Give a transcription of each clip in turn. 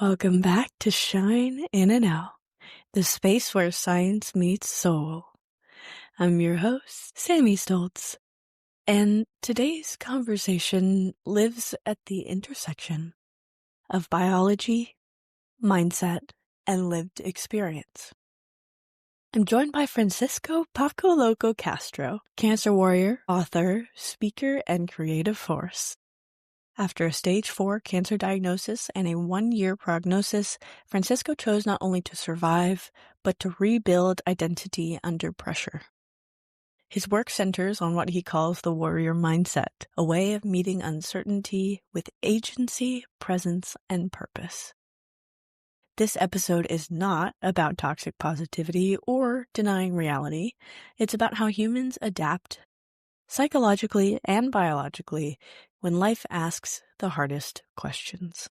Welcome back to Shine In and Out, the space where science meets soul. I'm your host, Sammy Stoltz, and today's conversation lives at the intersection of biology, mindset, and lived experience. I'm joined by Francisco Paco Loco Castro, cancer warrior, author, speaker, and creative force. After a stage 4 cancer diagnosis and a 1-year prognosis, Francisco chose not only to survive, but to rebuild identity under pressure. His work centers on what he calls the warrior mindset, a way of meeting uncertainty with agency, presence, and purpose. This episode is not about toxic positivity or denying reality. It's about how humans adapt psychologically and biologically when life asks the hardest questions.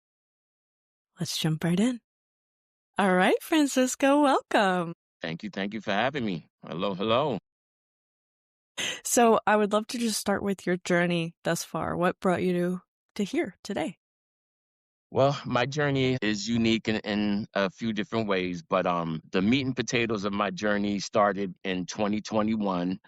Let's jump right in. All right, Francisco, welcome. Thank you for having me. Hello. So I would love to just start with your journey thus far. What brought you to here today? Well, my journey is unique in a few different ways, but the meat and potatoes of my journey started in 2021.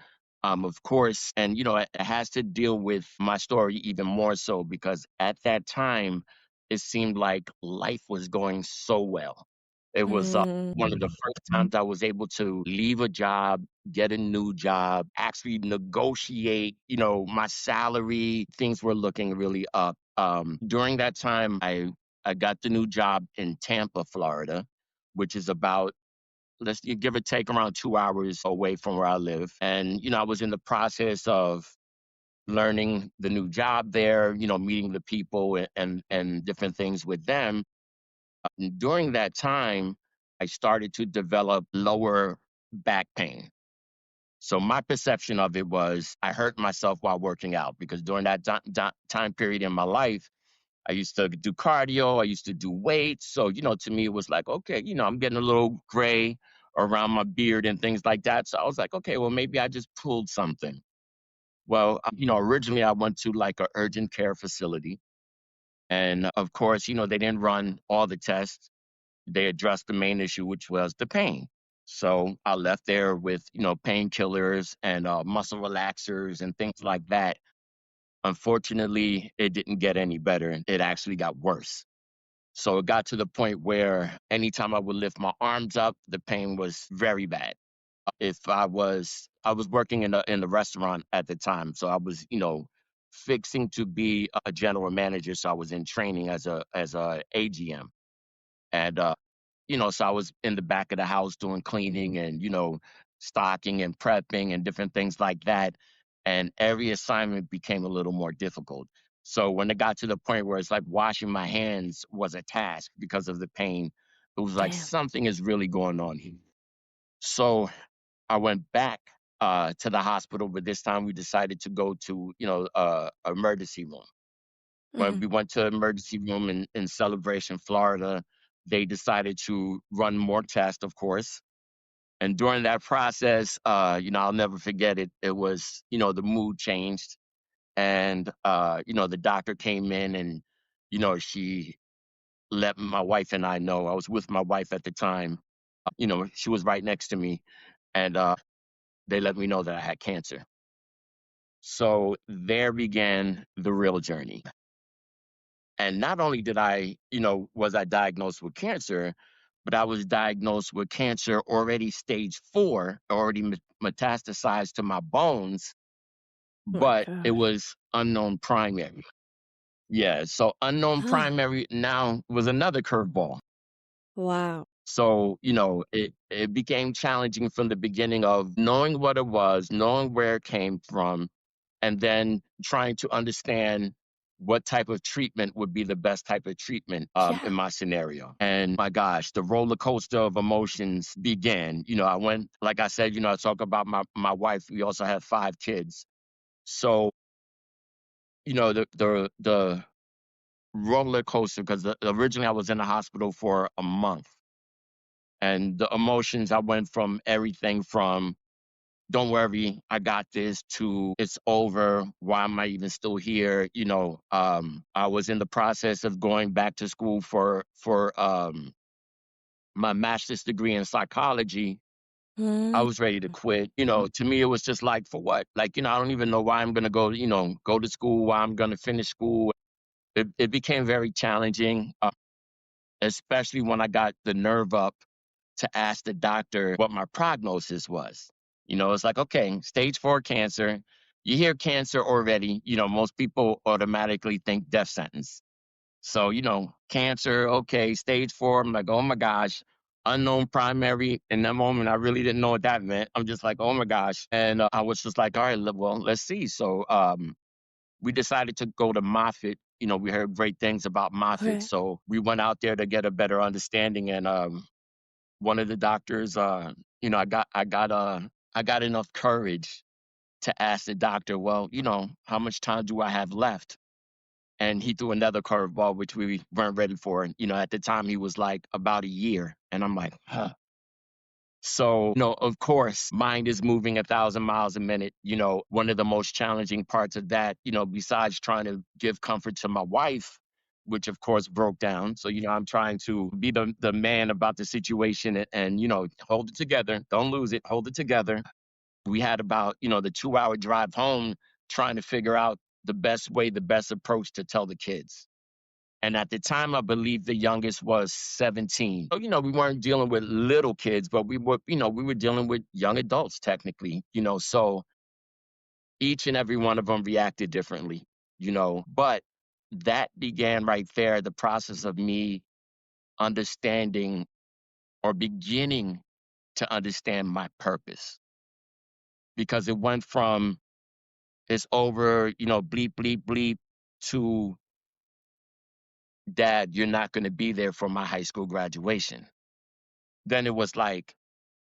Of course, and it has to deal with my story even more so because at that time it seemed like life was going so well. It was one of the first times I was able to leave a job, get a new job, actually negotiate, my salary. Things were looking really up. During that time, I got the new job in Tampa, Florida, which is about let's give or take around 2 hours away from where I live. And I was in the process of learning the new job there, meeting the people and different things with them. And during that time, I started to develop lower back pain. So my perception of it was I hurt myself while working out because during that time period in my life, I used to do cardio, I used to do weights. So, to me, it was like, okay, I'm getting a little gray around my beard and things like that. So I was like, okay, well, maybe I just pulled something. Well, originally I went to like a urgent care facility. And of course, they didn't run all the tests. They addressed the main issue, which was the pain. So I left there with, painkillers and muscle relaxers and things like that. Unfortunately, it didn't get any better. It actually got worse. So it got to the point where anytime I would lift my arms up, the pain was very bad. If I was working in the restaurant at the time, so I was, fixing to be a general manager. So I was in training as a AGM. And so I was in the back of the house doing cleaning and, stocking and prepping and different things like that. And every assignment became a little more difficult. So when it got to the point where it's like washing my hands was a task because of the pain, it was like Damn. something is really going on here. So I went back to the hospital, but this time we decided to go to, emergency room. When Mhm. we went to emergency room in Celebration, Florida, they decided to run more tests, of course. And during that process, I'll never forget it. It was, the mood changed. And, the doctor came in and, she let my wife and I know. I was with my wife at the time. She was right next to me. And they let me know that I had cancer. So there began the real journey. And not only was I diagnosed with cancer, but I was diagnosed with cancer already stage 4, already metastasized to my bones, Oh my but it gosh. was unknown primary. Yeah, so unknown Huh. primary now was another curveball. Wow. So, it became challenging from the beginning of knowing what it was, knowing where it came from, and then trying to understand what type of treatment would be the best type of treatment Yeah. in my scenario. And my gosh, the roller coaster of emotions began. I went, like I said, I talk about my wife. We also have 5 kids. So, the roller coaster, because originally I was in the hospital for a month. And the emotions, I went from everything from don't worry, I got this, to it's over. Why am I even still here? I was in the process of going back to school for my master's degree in psychology. I Mm, was ready to quit. To me, it was just like, for what? Like, I don't even know why I'm going to go to school, why I'm going to finish school. It became very challenging, especially when I got the nerve up to ask the doctor what my prognosis was. It's like, okay, stage 4 cancer. You hear cancer already, most people automatically think death sentence. So, cancer, okay, stage 4. I'm like, oh my gosh, unknown primary. In that moment, I really didn't know what that meant. I'm just like, oh my gosh. And I was just like, all right, well, let's see. So, we decided to go to Moffitt. We heard great things about Moffitt. okay. So we went out there to get a better understanding. And one of the doctors, I got enough courage to ask the doctor, well, how much time do I have left? And he threw another curveball, which we weren't ready for. And, at the time he was like, about a year. And I'm like, huh. So, of course, mind is moving 1,000 miles a minute. One of the most challenging parts of that, besides trying to give comfort to my wife, which of course broke down. So, I'm trying to be the man about the situation and, hold it together. Don't lose it. Hold it together. We had about, the 2 hour drive home trying to figure out the best way, the best approach to tell the kids. And at the time, I believe the youngest was 17. So, we weren't dealing with little kids, but we were dealing with young adults technically, so each and every one of them reacted differently, but that began right there, the process of me understanding or beginning to understand my purpose, because it went from it's over, bleep, bleep, bleep, to dad, you're not going to be there for my high school graduation. Then it was like,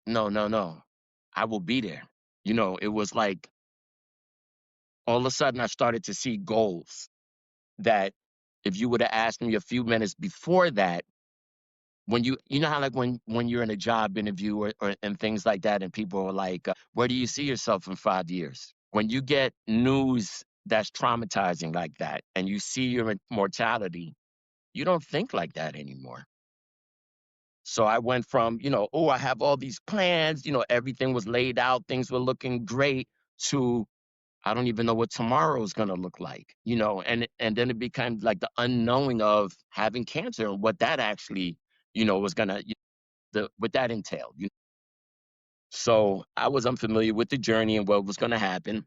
no, no, no, I will be there. It was like all of a sudden I started to see goals that if you would have asked me a few minutes before that, when you know how, like, when you're in a job interview or and things like that, and people are like, where do you see yourself in 5 years? When you get news that's traumatizing like that and you see your mortality, you don't think like that anymore. So I went from, oh, I have all these plans, everything was laid out, things were looking great, to I don't even know what tomorrow is going to look like, and then it became like the unknowing of having cancer and what that actually, was going to, the what that entailed. So I was unfamiliar with the journey and what was going to happen,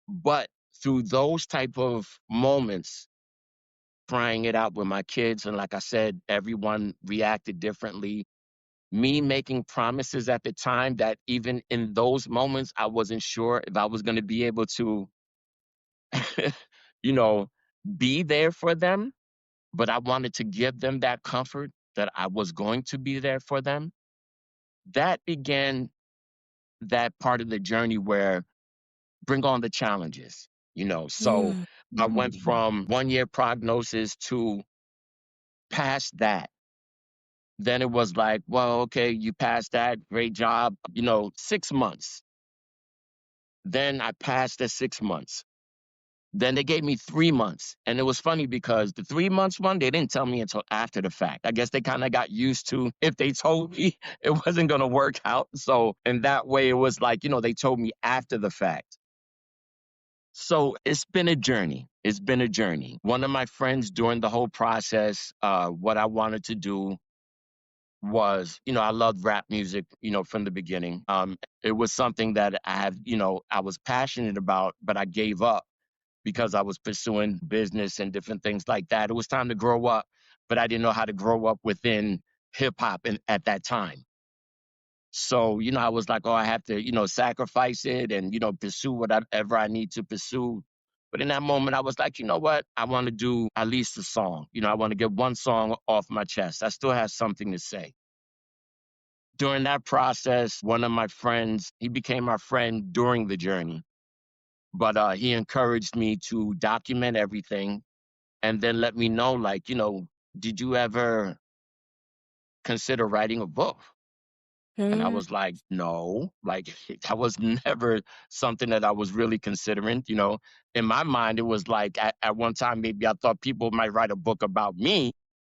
but through those type of moments, trying it out with my kids, and like I said, everyone reacted differently. Me making promises at the time that even in those moments, I wasn't sure if I was going to be able to, you know, be there for them, but I wanted to give them that comfort that I was going to be there for them. That began that part of the journey where bring on the challenges, So Mm, I went from 1 year prognosis to past that. Then it was like, well, okay, you passed that, great job, 6 months. Then I passed the 6 months. Then they gave me 3 months. And it was funny because the 3 months one, they didn't tell me until after the fact. I guess they kind of got used to if they told me it wasn't going to work out. So in that way, it was like, they told me after the fact. So it's been a journey. It's been a journey. One of my friends during the whole process, what I wanted to do was, I loved rap music, from the beginning. It was something that I was passionate about, but I gave up because I was pursuing business and different things like that. It was time to grow up, but I didn't know how to grow up within hip hop at that time. So, I was like, oh, I have to, sacrifice it and, pursue whatever I need to pursue. But in that moment, I was like, you know what? I want to do at least a song. I want to get one song off my chest. I still have something to say. During that process, one of my friends, he became my friend during the journey, but he encouraged me to document everything and then let me know, like, did you ever consider writing a book? And I Mm, was like, no, like that was never something that I was really considering. In my mind, it was like at one time, maybe I thought people might write a book about me,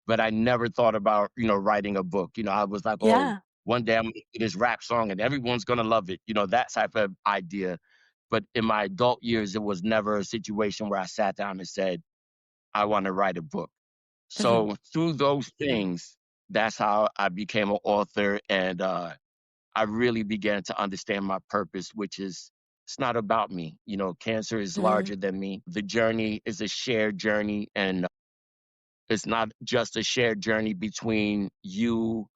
but I never thought about, writing a book. I was like, oh, yeah, one day I'm going to do this rap song and everyone's going to love it, that type of idea. But in my adult years, it was never a situation where I sat down and said, I want to write a book. mhm, So through those things, that's how I became an author. And I really began to understand my purpose, which is it's not about me. Cancer is mhm. larger than me. The journey is a shared journey, and it's not just a shared journey between you,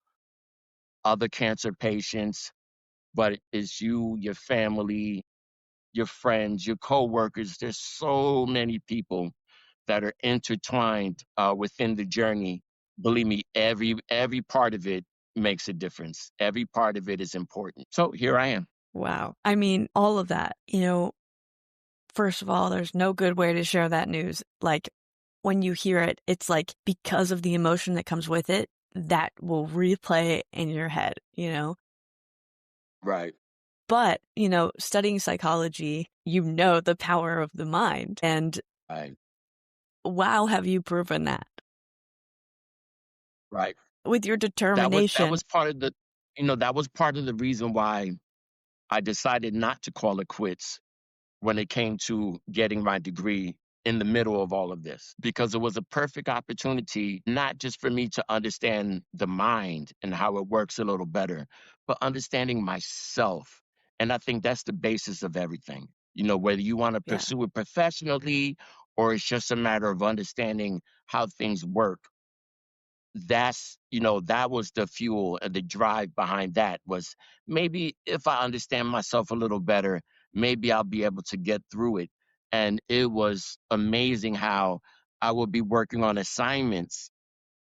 other cancer patients, but it's you, your family, your friends, your coworkers. There's so many people that are intertwined within the journey. Believe me, every part of it makes a difference. Every part of it is important. So here I am. Wow. I mean, all of that, first of all, there's no good way to share that news. Like, when you hear it, it's like because of the emotion that comes with it, that will replay in your head. Right, But, studying psychology, the power of the mind. And right, wow, have you proven that right. with your That determination. was part of that was part of the reason why I decided not to call it quits when it came to getting my degree in the middle of all of this, because it was a perfect opportunity, not just for me to understand the mind and how it works a little better, but understanding myself. And I think that's the basis of everything. Whether you want to Yeah. pursue it professionally or it's just a matter of understanding how things work, that was the fuel and the drive behind that was maybe if I understand myself a little better, maybe I'll be able to get through it. And it was amazing how I would be working on assignments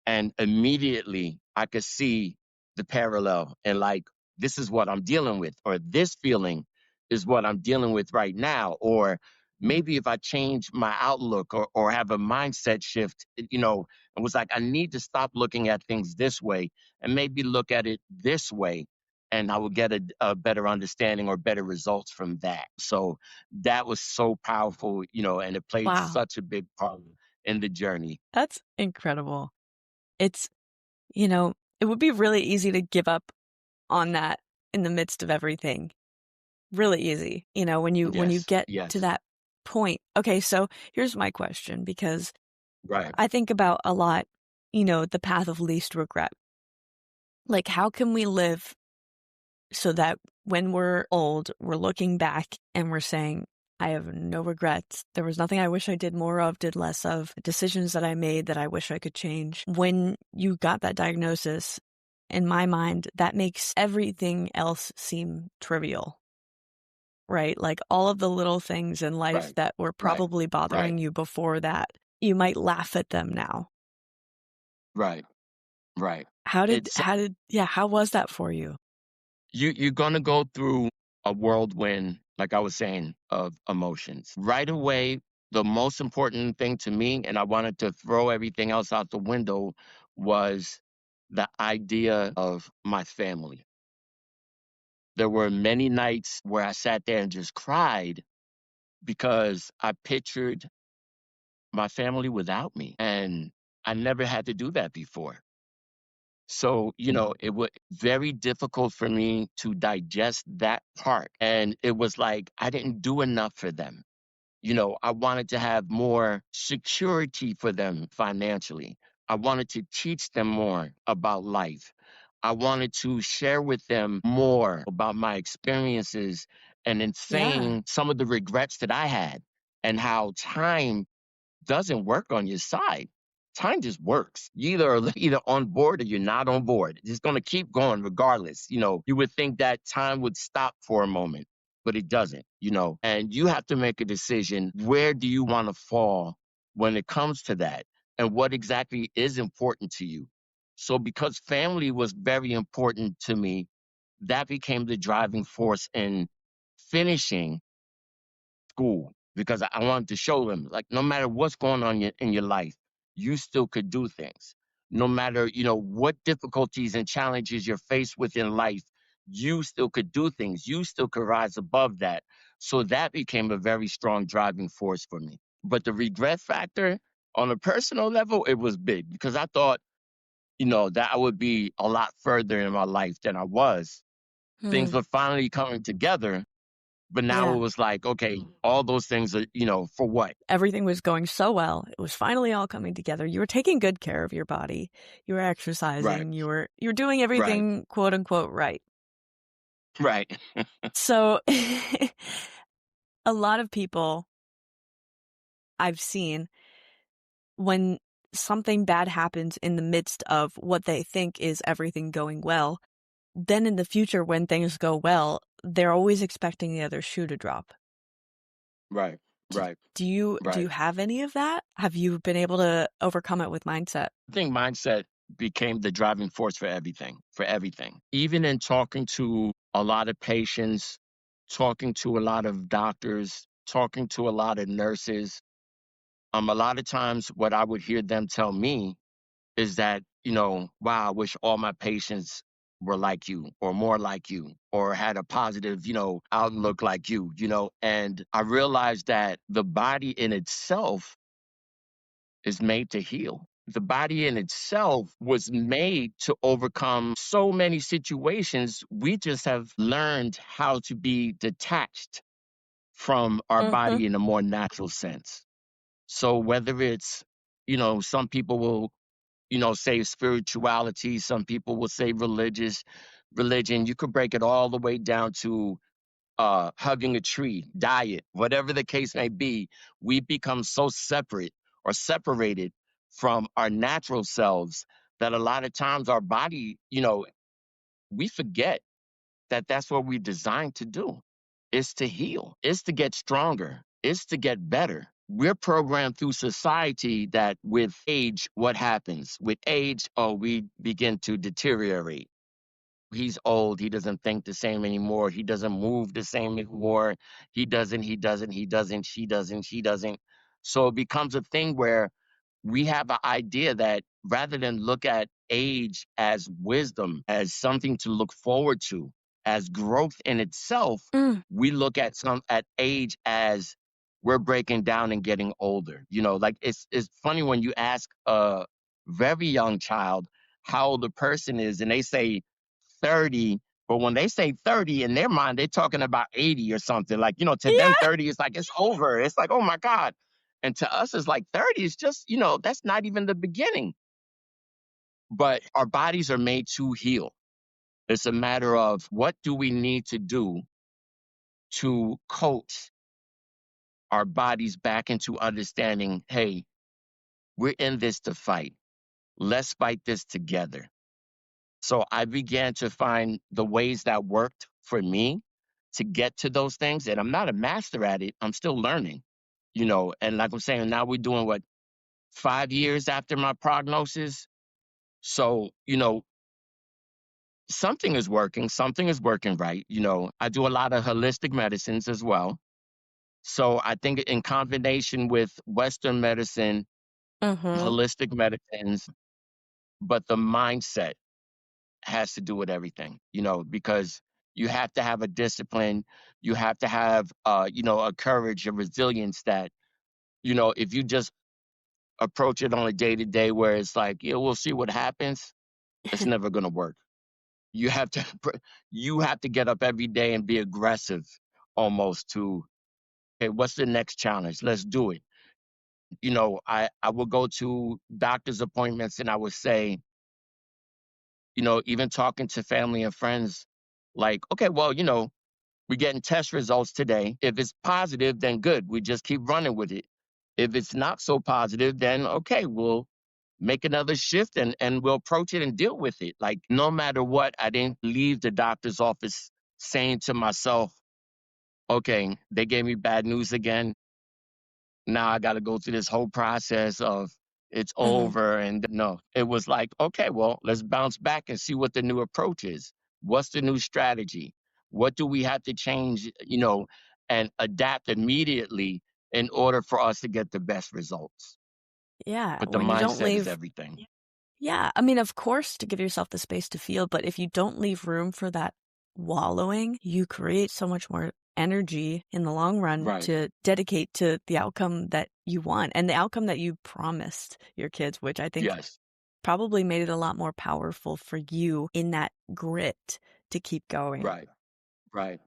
and immediately I could see the parallel and like, this is what I'm dealing with, or this feeling is what I'm dealing with right now. Or maybe if I change my outlook or have a mindset shift, it was like, I need to stop looking at things this way and maybe look at it this way. And I will get a better understanding or better results from that. So that was so powerful, and it played Wow. such a big part in the journey. That's incredible. It's, you know, it would be really easy to give up on that in the midst of everything. Really easy, when you Yes, get to yes. that point. Okay, so here's my question, because Right, I think about a lot, the path of least regret. Like, how can we live so that when we're old, we're looking back and we're saying, I have no regrets. There was nothing I wish I did more of, did less of, decisions that I made that I wish I could change. When you got that diagnosis, in my mind, that makes everything else seem trivial, right? Like all of the little things in life right, that were right, probably right, bothering you before that, you might laugh at them now. right, right. It's How was that for you? you're gonna go through a whirlwind, like I was saying, of emotions. Right away, the most important thing to me, and I wanted to throw everything else out the window, was the idea of my family. There were many nights where I sat there and just cried because I pictured my family without me. And I never had to do that before. So, it was very difficult for me to digest that part. And it was like I didn't do enough for them. I wanted to have more security for them financially. I wanted to teach them more about life. I wanted to share with them more about my experiences and in Yeah. saying some of the regrets that I had and how time doesn't work on your side. Time just works. You either on board or you're not on board. It's going to keep going regardless. You would think that time would stop for a moment, but it doesn't. And you have to make a decision. Where do you want to fall when it comes to that, and what exactly is important to you? So, because family was very important to me, that became the driving force in finishing school because I wanted to show them like no matter what's going on in your life, you still could do things. No matter, what difficulties and challenges you're faced with in life, you still could do things. You still could rise above that. So that became a very strong driving force for me. But the regret factor on a personal level, it was big because I thought, that I would be a lot further in my life than I was. Things Hmm. were finally coming together, but now Yeah. it was like, okay, all those things are, for what? Everything was going so well. It was finally all coming together. You were taking good care of your body. You were Right, exercising. You were doing right, everything quote unquote right. right, So a lot of people I've seen, when something bad happens in the midst of what they think is everything going well, then in the future when things go well, they're always expecting the other shoe to drop. right, Do, right, do you right. have any of that? Have you been able to overcome it with mindset? I think mindset became the driving force for everything, for everything. Even in talking to a lot of patients, talking to a lot of doctors, talking to a lot of nurses, a lot of times what I would hear them tell me is that, wow, I wish all my patients were like you or more like you or had a positive, outlook like you. And I realized that the body in itself is made to heal. The body in itself was made to overcome so many situations. We just have learned how to be detached from our Mhm. body in a more natural sense. So whether it's, some people will, say spirituality, some people will say religion, you could break it all the way down to hugging a tree, diet, whatever the case may be, we become so separate or separated from our natural selves that a lot of times our body, we forget that that's what we're designed to do. It's to heal, it's to get stronger, it's to get better. We're programmed through society that with age, what happens? With age, oh, we begin to deteriorate. He's old. He doesn't think the same anymore. He doesn't move the same anymore. She doesn't. So it becomes a thing where we have an idea that rather than look at age as wisdom, as something to look forward to, as growth in itself, Mm. we look at age as we're breaking down and getting older. Like it's funny when you ask a very young child how old a person is, and they say 30. But when they say 30 in their mind, they're talking about 80 or something. Like, to them, Yeah. 30 is like it's over. It's like, oh my God. And to us, it's like 30 is just, that's not even the beginning. But our bodies are made to heal. It's a matter of what do we need to do to coach our bodies back into understanding, hey, we're in this to fight. Let's fight this together. So I began to find the ways that worked for me to get to those things. And I'm not a master at it. I'm still learning, and like I'm saying, now we're doing what, 5 years after my prognosis. So, something is working right. I do a lot of holistic medicines as well. So I think in combination with Western medicine, Mhm. holistic medicines, but the mindset has to do with everything, because you have to have a discipline, you have to have a courage, a resilience that, if you just approach it on a day to day where it's like, yeah, we'll see what happens, it's never gonna work. You have to you have to get up every day and be aggressive almost to, okay, what's the next challenge? Let's do it. I will go to doctor's appointments and I would say, even talking to family and friends, like, okay, well, we're getting test results today. If it's positive, then good. We just keep running with it. If it's not so positive, then okay, we'll make another shift and we'll approach it and deal with it. Like no matter what, I didn't leave the doctor's office saying to myself, okay, they gave me bad news again. Now I got to go through this whole process of it's Mhm. over. And no, it was like, okay, well, let's bounce back and see what the new approach is. What's the new strategy? What do we have to change, and adapt immediately in order for us to get the best results? Yeah, But the when you don't mindset is leave. everything. Yeah, I mean, of course, to give yourself the space to feel, but if you don't leave room for that wallowing, you create so much more energy in the long run Right. to dedicate to the outcome that you want and the outcome that you promised your kids, which I think Yes. probably made it a lot more powerful for you in that grit to keep going. Right. Right.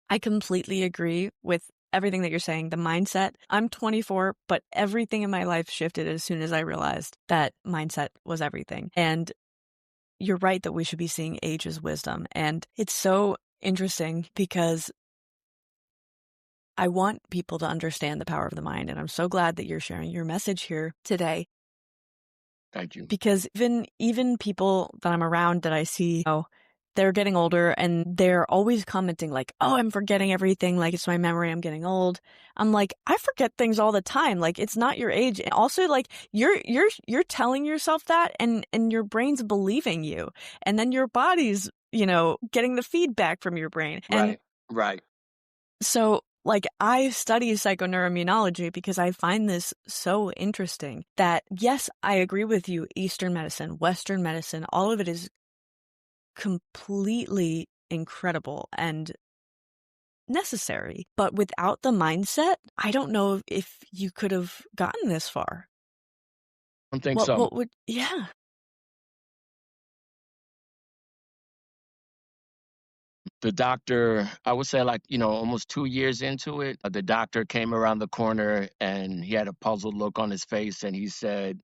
I completely agree with everything that you're saying. The mindset, I'm 24, but everything in my life shifted as soon as I realized that mindset was everything. And you're right that we should be seeing age as wisdom. And it's so interesting because I want people to understand the power of the mind. And I'm so glad that you're sharing your message here today. Thank you. Because even people that I'm around that I see, they're getting older and they're always commenting like, "Oh, I'm forgetting everything. Like it's my memory. I'm getting old." I'm like, "I forget things all the time. Like it's not your age." And also like you're telling yourself that and your brain's believing you. And then your body's, getting the feedback from your brain. And Right. Right. so, like, I study psychoneuroimmunology because I find this so interesting that, yes, I agree with you. Eastern medicine, Western medicine, all of it is completely incredible and necessary. But without the mindset, I don't know if you could have gotten this far. I don't think What so. would, yeah. The doctor, I would say, like, almost 2 years into it, the doctor came around the corner and he had a puzzled look on his face and he said,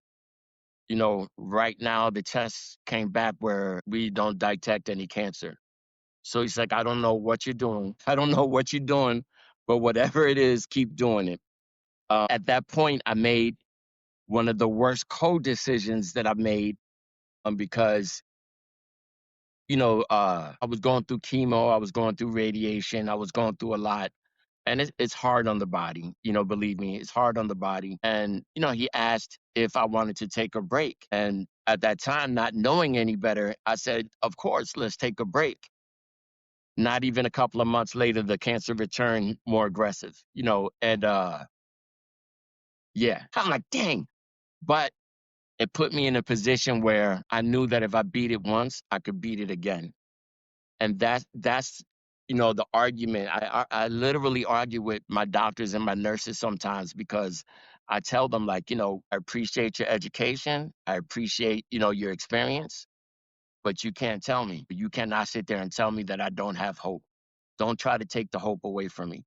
right now the tests came back where we don't detect any cancer. So he's like, I don't know what you're doing. I don't know what you're doing, but whatever it is, keep doing it. At that point, I made one of the worst co-decisions that I made, because I was going through chemo, I was going through radiation, I was going through a lot. And it's hard on the body, believe me, it's hard on the body. And, he asked if I wanted to take a break. And at that time, not knowing any better, I said, of course, let's take a break. Not even a couple of months later, the cancer returned more aggressive, and yeah, I'm like, dang. But it put me in a position where I knew that if I beat it once, I could beat it again. And that's the argument. I literally argue with my doctors and my nurses sometimes because I tell them, like, I appreciate your education, I appreciate your experience, but you cannot sit there and tell me that I don't have hope. Don't try to take the hope away from me.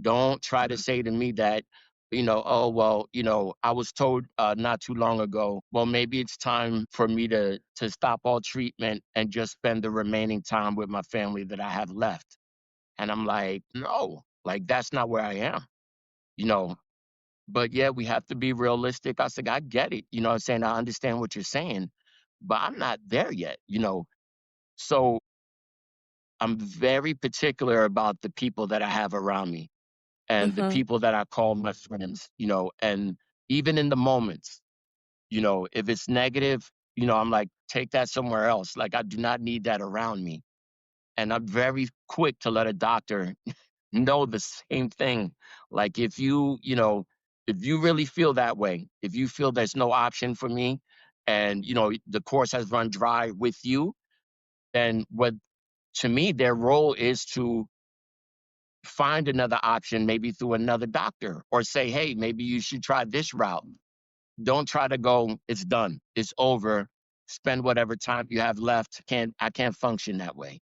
Don't try to say to me that, oh, well, I was told not too long ago, well, maybe it's time for me to stop all treatment and just spend the remaining time with my family that I have left. And I'm like, no, like that's not where I am, you know. But yeah, we have to be realistic. I said, I get it. You know what I'm saying? I understand what you're saying, but I'm not there yet. So I'm very particular about the people that I have around me and the Mm-hmm. people that I call my friends, and even in the moments, if it's negative, I'm like, take that somewhere else. Like, I do not need that around me. And I'm very quick to let a doctor know the same thing. Like, if you really feel that way, if you feel there's no option for me and, the course has run dry with you, then what to me, their role is to find another option, maybe through another doctor, or say, hey, maybe you should try this route. Don't try to go, it's done, it's over. Spend whatever time you have left. I can't function that way.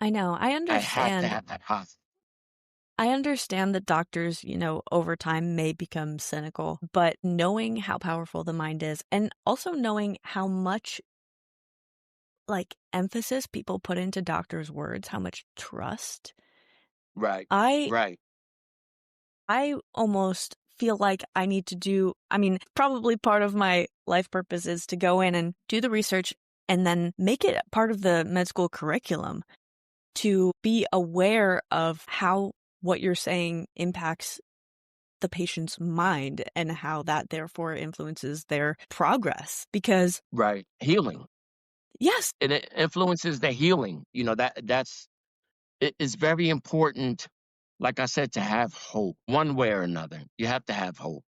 I know. I I have to understand. have that hospital. I understand that doctors, over time may become cynical, but knowing how powerful the mind is and also knowing how much like emphasis people put into doctors' words, how much trust. Right, I right, I almost feel like I need to probably part of my life purpose is to go in and do the research and then make it part of the med school curriculum to be aware of how what you're saying impacts the patient's mind and how that therefore influences their progress. Because, right. Healing. yes, And it influences the healing. It is very important, like I said, to have hope one way or another. You have to have hope.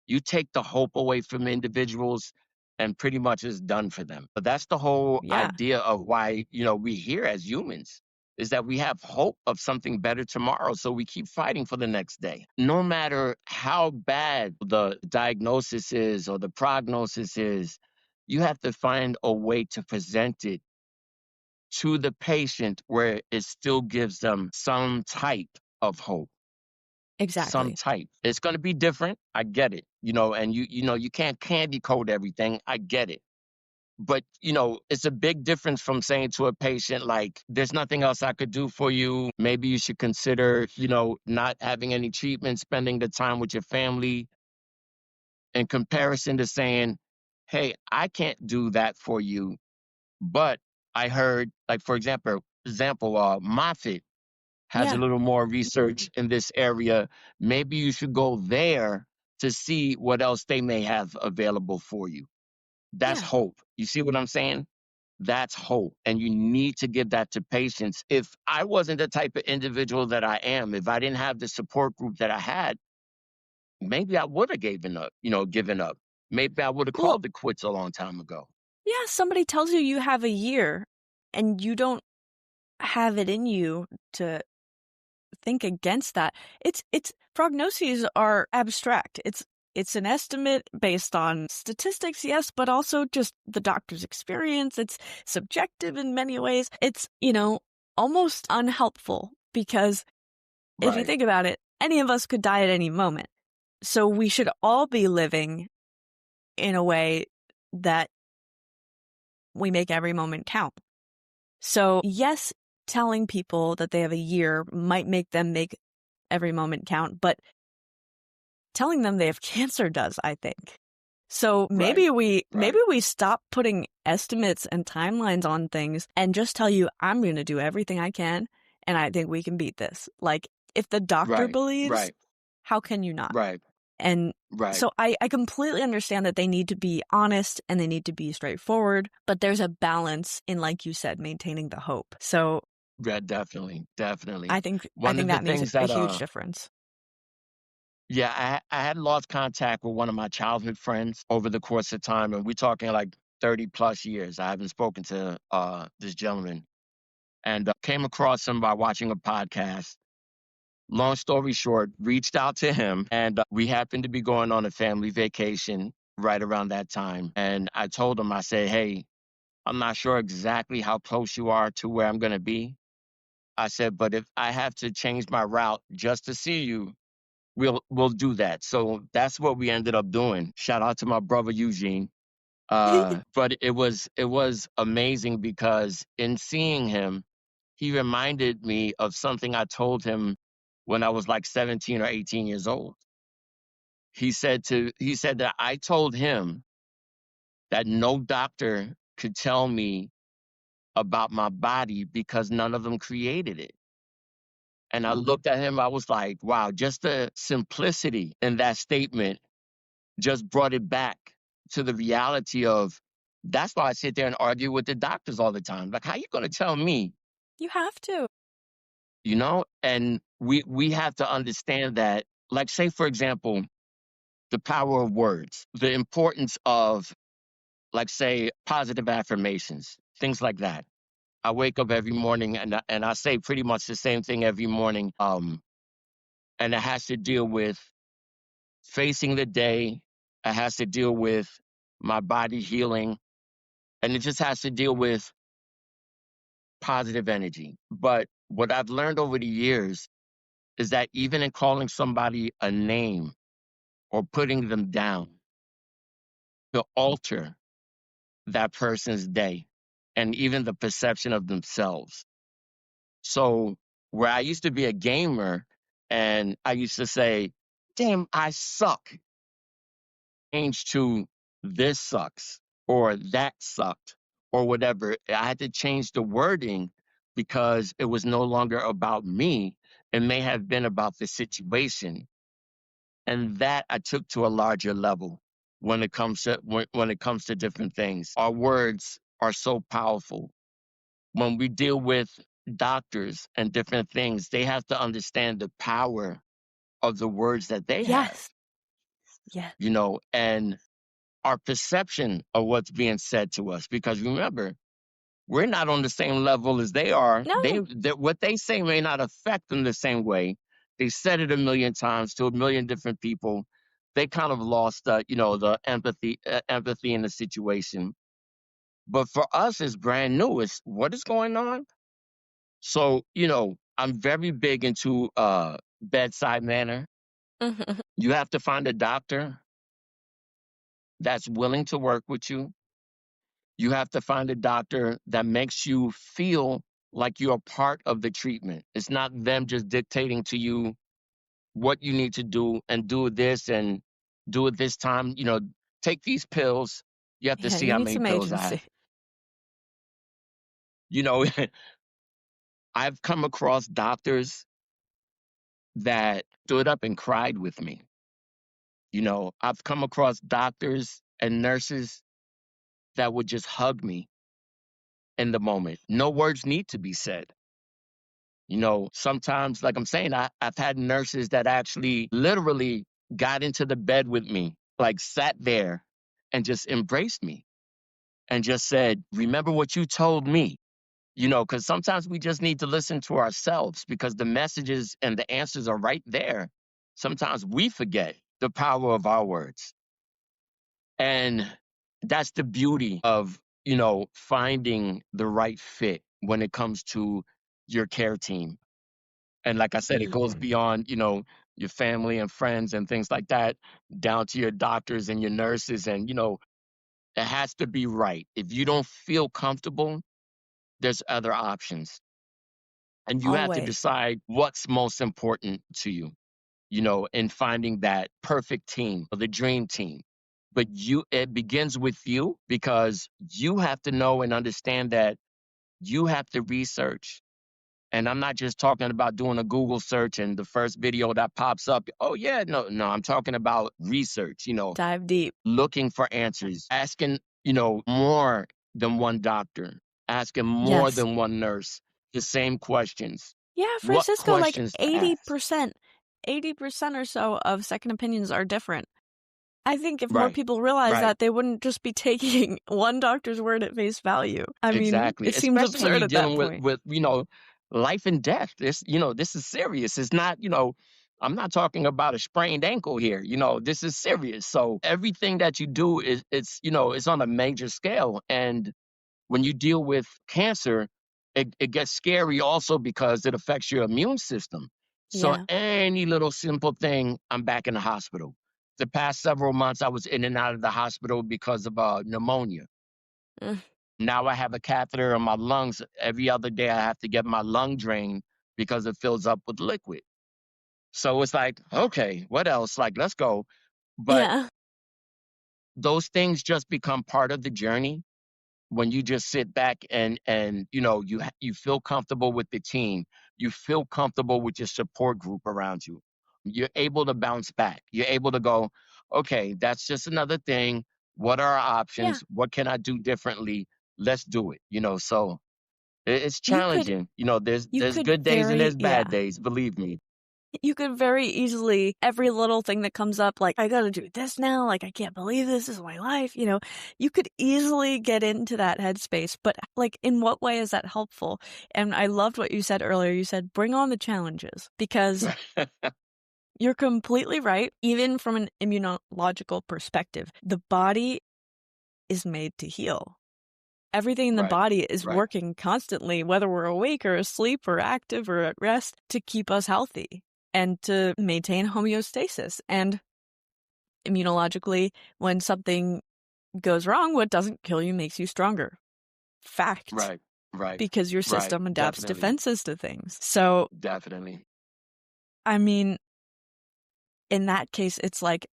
You take the hope away from individuals, and pretty much is done for them. But that's the whole Yeah, idea of why, we here as humans is that we have hope of something better tomorrow. So we keep fighting for the next day. No matter how bad the diagnosis is or the prognosis is, you have to find a way to present it to the patient where it still gives them some type of hope, some exactly. type. It's going to be different. I get it. And you can't candy coat everything. I get it. But, it's a big difference from saying to a patient, like, there's nothing else I could do for you. Maybe you should consider, not having any treatment, spending the time with your family, in comparison to saying, hey, I can't do that for you. But I heard, like, for example, Moffitt has a Yeah, little more research in this area. Maybe you should go there to see what else they may have available for you. That's yeah. hope. You see what I'm saying? That's hope. And you need to give that to patients. If I wasn't the type of individual that I am, if I didn't have the support group that I had, maybe I would have given up. Maybe I would have Well, called it quits a long time ago. yeah, somebody tells you you have a year and you don't have it in you to think against that. It's prognoses are abstract. It's an estimate based on statistics, yes, but also just the doctor's experience. It's subjective in many ways. It's, almost unhelpful because if you Right. think about it, any of us could die at any moment. So we should all be living in a way that we make every moment count. So yes, telling people that they have a year might make them make every moment count, but telling them they have cancer does, I think. So Right. maybe Right. we stop putting estimates and timelines on things and just tell you I'm going to do everything I can and I think we can beat this. Like if the doctor Right. believes, Right. how can you not? Right. And Right. so I completely understand that they need to be honest and they need to be straightforward, but there's a balance in, like you said, maintaining the hope. So Yeah, definitely. I Definitely. think I One think of the that makes things a that huge difference. yeah, I had lost contact with one of my childhood friends over the course of time, and we're talking like 30 plus years. I haven't spoken to this gentleman, and came across him by watching a podcast. Long story short, reached out to him, and we happened to be going on a family vacation right around that time. And I told him, I said, hey, I'm not sure exactly how close you are to where I'm going to be. I said, but if I have to change my route just to see you, we'll do that. So that's what we ended up doing. Shout out to my brother Eugene. But it was amazing because in seeing him, he reminded me of something I told him when I was like 17 or 18 years old. He said that I told him that no doctor could tell me about my body because none of them created it. And I looked at him, I was like, wow, just the simplicity in that statement just brought it back to the reality of that's why I sit there and argue with the doctors all the time. Like, how you going to tell me, You have to. And we have to understand that, like, say, for example, the power of words, the importance of, like, say, positive affirmations, things like that. I wake up every morning and I say pretty much the same thing every morning. And it has to deal with facing the day. It has to deal with my body healing, and it just has to deal with positive energy. But what I've learned over the years is that even in calling somebody a name or putting them down to alter that person's day and even the perception of themselves. So, where I used to be a gamer and I used to say, damn, I suck, change to this sucks or that sucked or whatever. I had to change the wording because it was no longer about me. It may have been about the situation. And that I took to a larger level when it comes to different things. Our words are so powerful. When we deal with doctors and different things, they have to understand the power of the words that they have, Yes. Yes. and our perception of what's being said to us. Because remember, we're not on the same level as they are. No. What they say may not affect them the same way. They said it a million times to a million different people. They kind of lost, the empathy in the situation. But for us, it's brand new. It's what is going on. So, I'm very big into bedside manner. Mhm. You have to find a doctor that's willing to work with you. You have to find a doctor that makes you feel like you're a part of the treatment. It's not them just dictating to you what you need to do and do this and do it this time. Take these pills. You have to Yeah, see you how need many some pills I agency. have. You know, I've come across doctors that stood up and cried with me. I've come across doctors and nurses that would just hug me in the moment. No words need to be said. Sometimes, like I'm saying, I've had nurses that actually literally got into the bed with me, like sat there and just embraced me and just said, "Remember what you told me." Because sometimes we just need to listen to ourselves because the messages and the answers are right there. Sometimes we forget the power of our words. And that's the beauty of, finding the right fit when it comes to your care team. And like I said, it goes beyond, your family and friends and things like that, down to your doctors and your nurses. And, it has to be right. If you don't feel comfortable, there's other options. And you have to Always. decide what's most important to you, in finding that perfect team or the dream team. But it begins with you because you have to know and understand that you have to research. And I'm not just talking about doing a Google search and the first video that pops up. Oh, yeah, no, no, I'm talking about research, Dive deep. looking for answers, asking, more than one doctor, asking more Yes. than one nurse the same questions. Yeah, What Francisco, like questions to ask? 80%, 80% or so of second opinions are different. I think if more Right, people realize right. that, they wouldn't just be taking one doctor's word at face value. I mean, Exactly, it seems especially when absurd you're at that dealing with point. life and death. This is serious. It's not, I'm not talking about a sprained ankle here. This is serious. So everything that you do it's on a major scale. And when you deal with cancer, it gets scary also because it affects your immune system. So Yeah. any little simple thing, I'm back in the hospital. The past several months, I was in and out of the hospital because of pneumonia. Mm. Now I have a catheter in my lungs. Every other day, I have to get my lung drained because it fills up with liquid. So it's like, okay, what else? Like, let's go. But Yeah. those things just become part of the journey when you just sit back and you feel comfortable with the team. You feel comfortable with your support group around you. You're able to bounce back. You're able to go, okay, that's just another thing. What are our Yeah. options? What can I do differently? Let's do it. So it's You could challenging. There's you there's could good days and very there's bad yeah. days, believe me. You could very easily every little thing that comes up, like, "I gotta do this now," like, "I can't believe this is my life," you could easily get into that headspace, but, like, in what way is that helpful? And I loved what you said earlier, you said, "Bring on the challenges," because you're completely right, even from an immunological perspective, the body is made to heal. Everything in the Right, body is right, working constantly, whether we're awake or asleep or active or at rest, to keep us healthy and to maintain homeostasis. And immunologically, when something goes wrong, what doesn't kill you makes you stronger. Fact. right, right, Because your right. system adapts Definitely, defenses to things. So, definitely. I mean, in that case, it's like,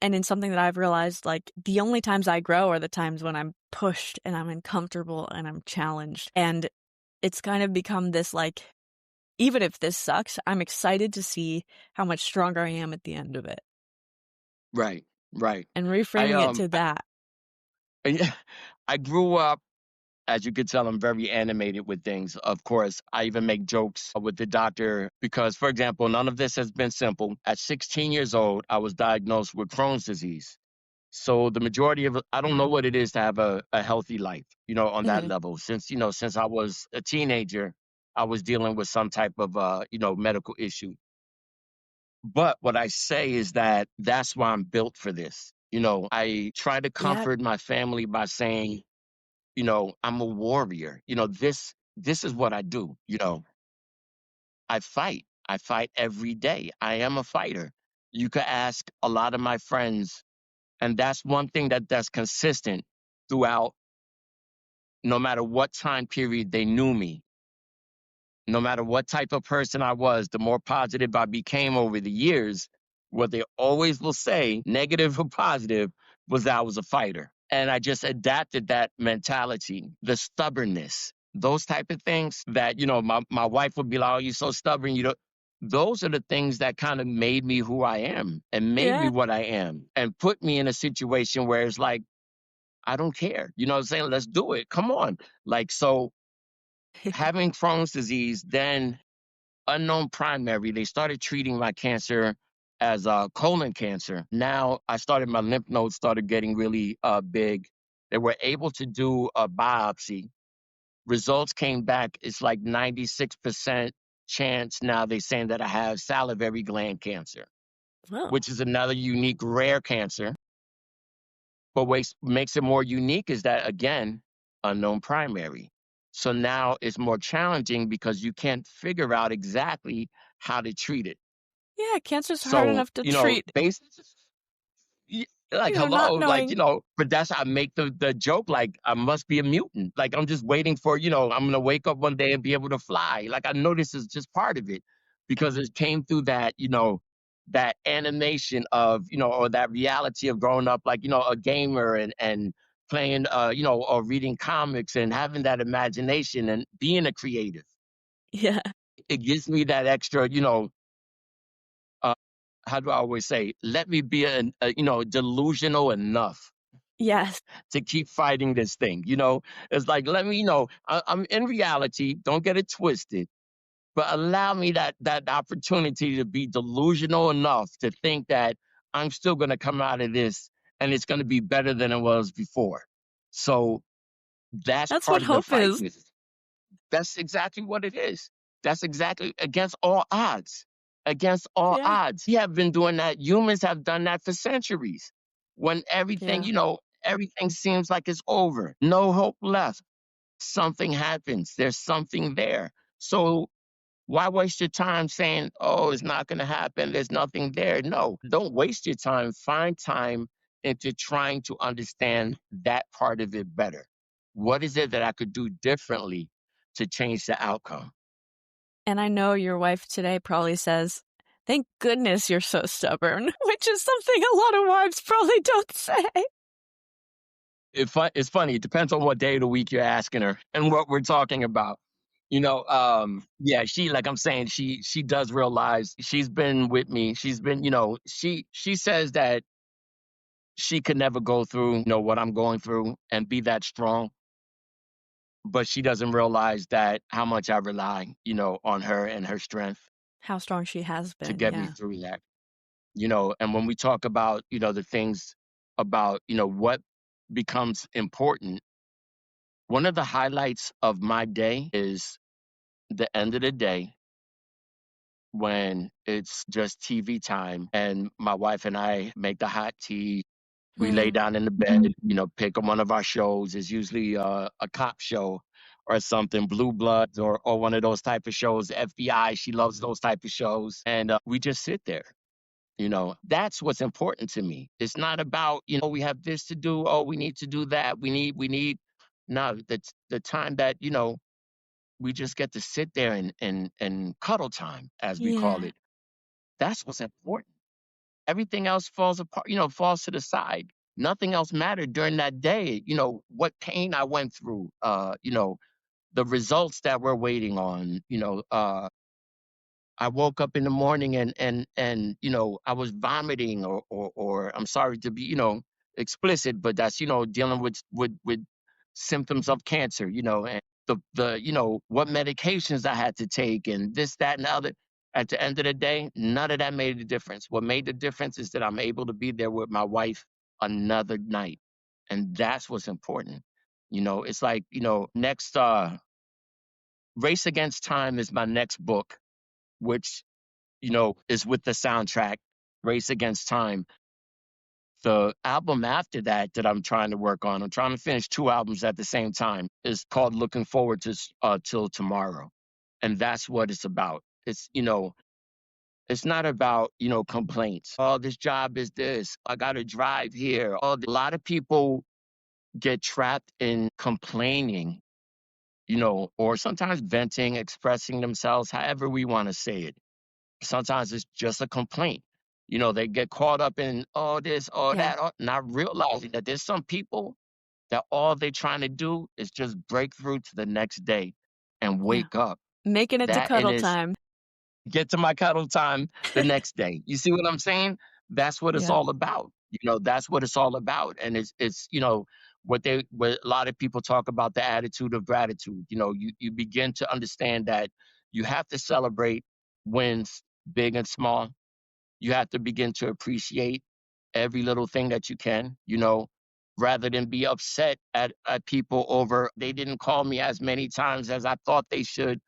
and in something that I've realized, like, the only times I grow are the times when I'm pushed and I'm uncomfortable and I'm challenged. And it's kind of become this, like, even if this sucks, I'm excited to see how much stronger I am at the end of it. Right, right. And I reframing it to that. I grew up, as you could tell, I'm very animated with things. Of course, I even make jokes with the doctor because, for example, none of this has been simple. At 16 years old, I was diagnosed with Crohn's disease. So the majority of I don't know what it is to have a healthy life, on that Mhm. level. Since I was a teenager, I was dealing with some type of medical issue. But what I say is that that's why I'm built for this. I try to Yeah. comfort my family by saying, I'm a warrior. This is what I do. I fight. I fight every day. I am a fighter. You could ask a lot of my friends, and that's one thing that's consistent throughout, no matter what time period they knew me, no matter what type of person I was, the more positive I became over the years, what they always will say, negative or positive, was that I was a fighter. And I just adapted that mentality, the stubbornness, those type of things that, my wife would be like, oh, you're so stubborn. Those are the things that kind of made me who I am and made me Yeah. what I am and put me in a situation where it's like, I don't care. You know what I'm saying? Let's do it. Come on. Like, so having Crohn's disease, then unknown primary, they started treating my cancer as colon cancer. Now I started, my lymph nodes started getting really big. They were able to do a biopsy. Results came back. It's like 96% chance now they're saying that I have salivary gland cancer, Oh. which is another unique rare cancer. But what makes it more unique is that, again, unknown primary. So now it's more challenging because you can't figure out exactly how to treat it. Yeah, cancer's hard So, enough to treat, like, not hello, like, knowing. but that's how I make the joke, like, I must be a mutant. Like, I'm just waiting for, I'm gonna wake up one day and be able to fly. Like, I know this is just part of it because it came through that, that animation of, or that reality of growing up, like, a gamer and playing, or reading comics and having that imagination and being a creative. Yeah. It gives me that extra, uh, how do I always say? Let me be delusional enough Yes. to keep fighting this thing. It's like, let me, I'm in reality. Don't get it twisted, but allow me that opportunity to be delusional enough to think that I'm still going to come out of this and it's going to be better than it was before. So that's That's what part of the hope fight. is. That's exactly what it is. That's exactly against all odds. Against all Yeah. odds. We have been doing that. Humans have done that for centuries. When everything, Yeah. everything seems like it's over, no hope left, something happens. There's something there. So why waste your time saying, oh, it's not going to happen? There's nothing there. No, don't waste your time. Find time into trying to understand that part of it better. What is it that I could do differently to change the outcome? And I know your wife today probably says, "Thank goodness you're so stubborn," which is something a lot of wives probably don't say. It's funny. It depends on what day of the week you're asking her and what we're talking about. Yeah, she, like I'm saying, she does realize she's been with me. She's been, she says that she could never go through, what I'm going through and be that strong, but she doesn't realize that how much I rely, on her and her strength How strong she has to been, get me yeah. through that. And when we talk about, the things about, what becomes important, one of the highlights of my day is the end of the day when it's just TV time and my wife and I make the hot tea. We lay Mhm. down in the bed, pick one of our shows. It's usually a cop show or something, Blue Bloods or one of those type of shows. FBI, she loves those type of shows, and we just sit there. That's what's important to me. It's not about we have this to do. Oh, we need to do that. We need. No, that's the time that we just get to sit there and cuddle time, as we call Yeah. it. That's what's important. Everything else falls apart, falls to the side. Nothing else mattered during that day. What pain I went through, the results that we're waiting on, I woke up in the morning and I was vomiting or I'm sorry to be, explicit, but that's, dealing with symptoms of cancer, and the what medications I had to take and this, that, and the other. At the end of the day, none of that made a difference. What made the difference is that I'm able to be there with my wife another night. And that's what's important. It's like, next Race Against Time is my next book, which, is with the soundtrack, Race Against Time. The album after that I'm trying to work on, I'm trying to finish two albums at the same time, is called Looking Forward to Till Tomorrow. And that's what it's about. It's not about, complaints. Oh, this job is this. I got to drive here. Oh, a lot of people get trapped in complaining, or sometimes venting, expressing themselves, however we want to say it. Sometimes it's just a complaint. They get caught up in all this, all Yeah. that, not realizing that there's some people that all they're trying to do is just break through to the next day and Yeah. wake up. Making it to That and cuddle is time. get to my cuddle time the next day. You see what I'm saying? That's what it's Yeah. all about. That's what it's all about. And it's what a lot of people talk about, the attitude of gratitude. You begin to understand that you have to celebrate wins, big and small. You have to begin to appreciate every little thing that you can, rather than be upset at people over they didn't call me as many times as I thought they should.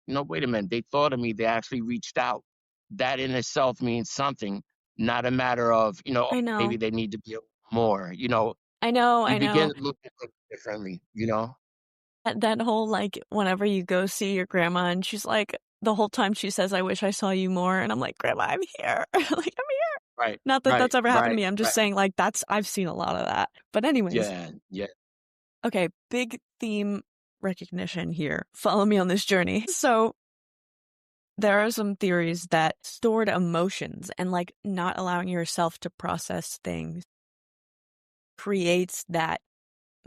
Wait a minute. They thought of me. They actually reached out. That in itself means something, not a matter of, I maybe know. they need to be more. I know, You I begin know. to look at things differently. That whole, like, whenever you go see your grandma and she's like the whole time she says, "I wish I saw you more," and I'm like, "Grandma, I'm here." Like, "I'm here." Right, Not that right, that's ever happened to right, me, I'm just right. saying, like, I've seen a lot of that. But anyways, Yeah, yeah. okay, big theme recognition here. Follow me on this journey. So, there are some theories that stored emotions and, like, not allowing yourself to process things creates that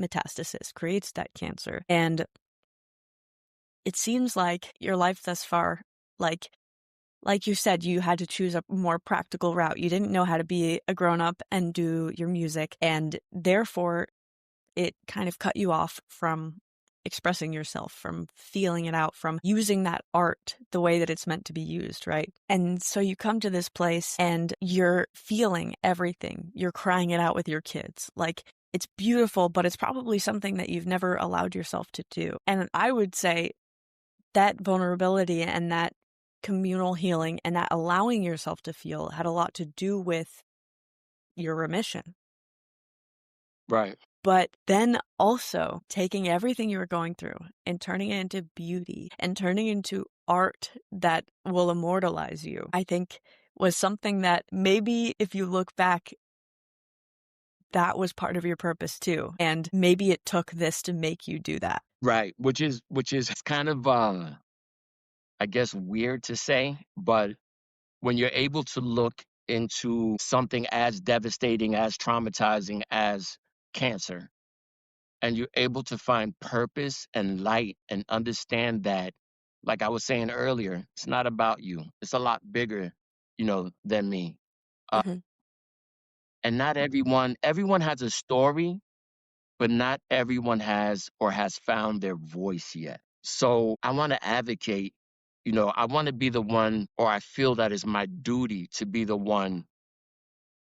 metastasis, creates that cancer. And it seems like your life thus far, like you said, you had to choose a more practical route. You didn't know how to be a grown up and do your music, and therefore it kind of cut you off from expressing yourself, from feeling it out, from using that art the way that it's meant to be used, right? And so you come to this place and you're feeling everything. You're crying it out with your kids. Like, it's beautiful, but it's probably something that you've never allowed yourself to do. And I would say that vulnerability and that communal healing and that allowing yourself to feel had a lot to do with your remission. Right, But then also taking everything you were going through and turning it into beauty and turning it into art that will immortalize you, I think was something that maybe if you look back, that was part of your purpose too. And maybe it took this to make you do that. right. Which is kind of I guess weird to say, but when you're able to look into something as devastating, as traumatizing as cancer, and you're able to find purpose and light and understand that, like I was saying earlier, it's not about you. It's a lot bigger, than me. Uh, Mhm. and not everyone has a story, but not everyone has or has found their voice yet. So I want to advocate, I want to be the one, or I feel that is my duty to be the one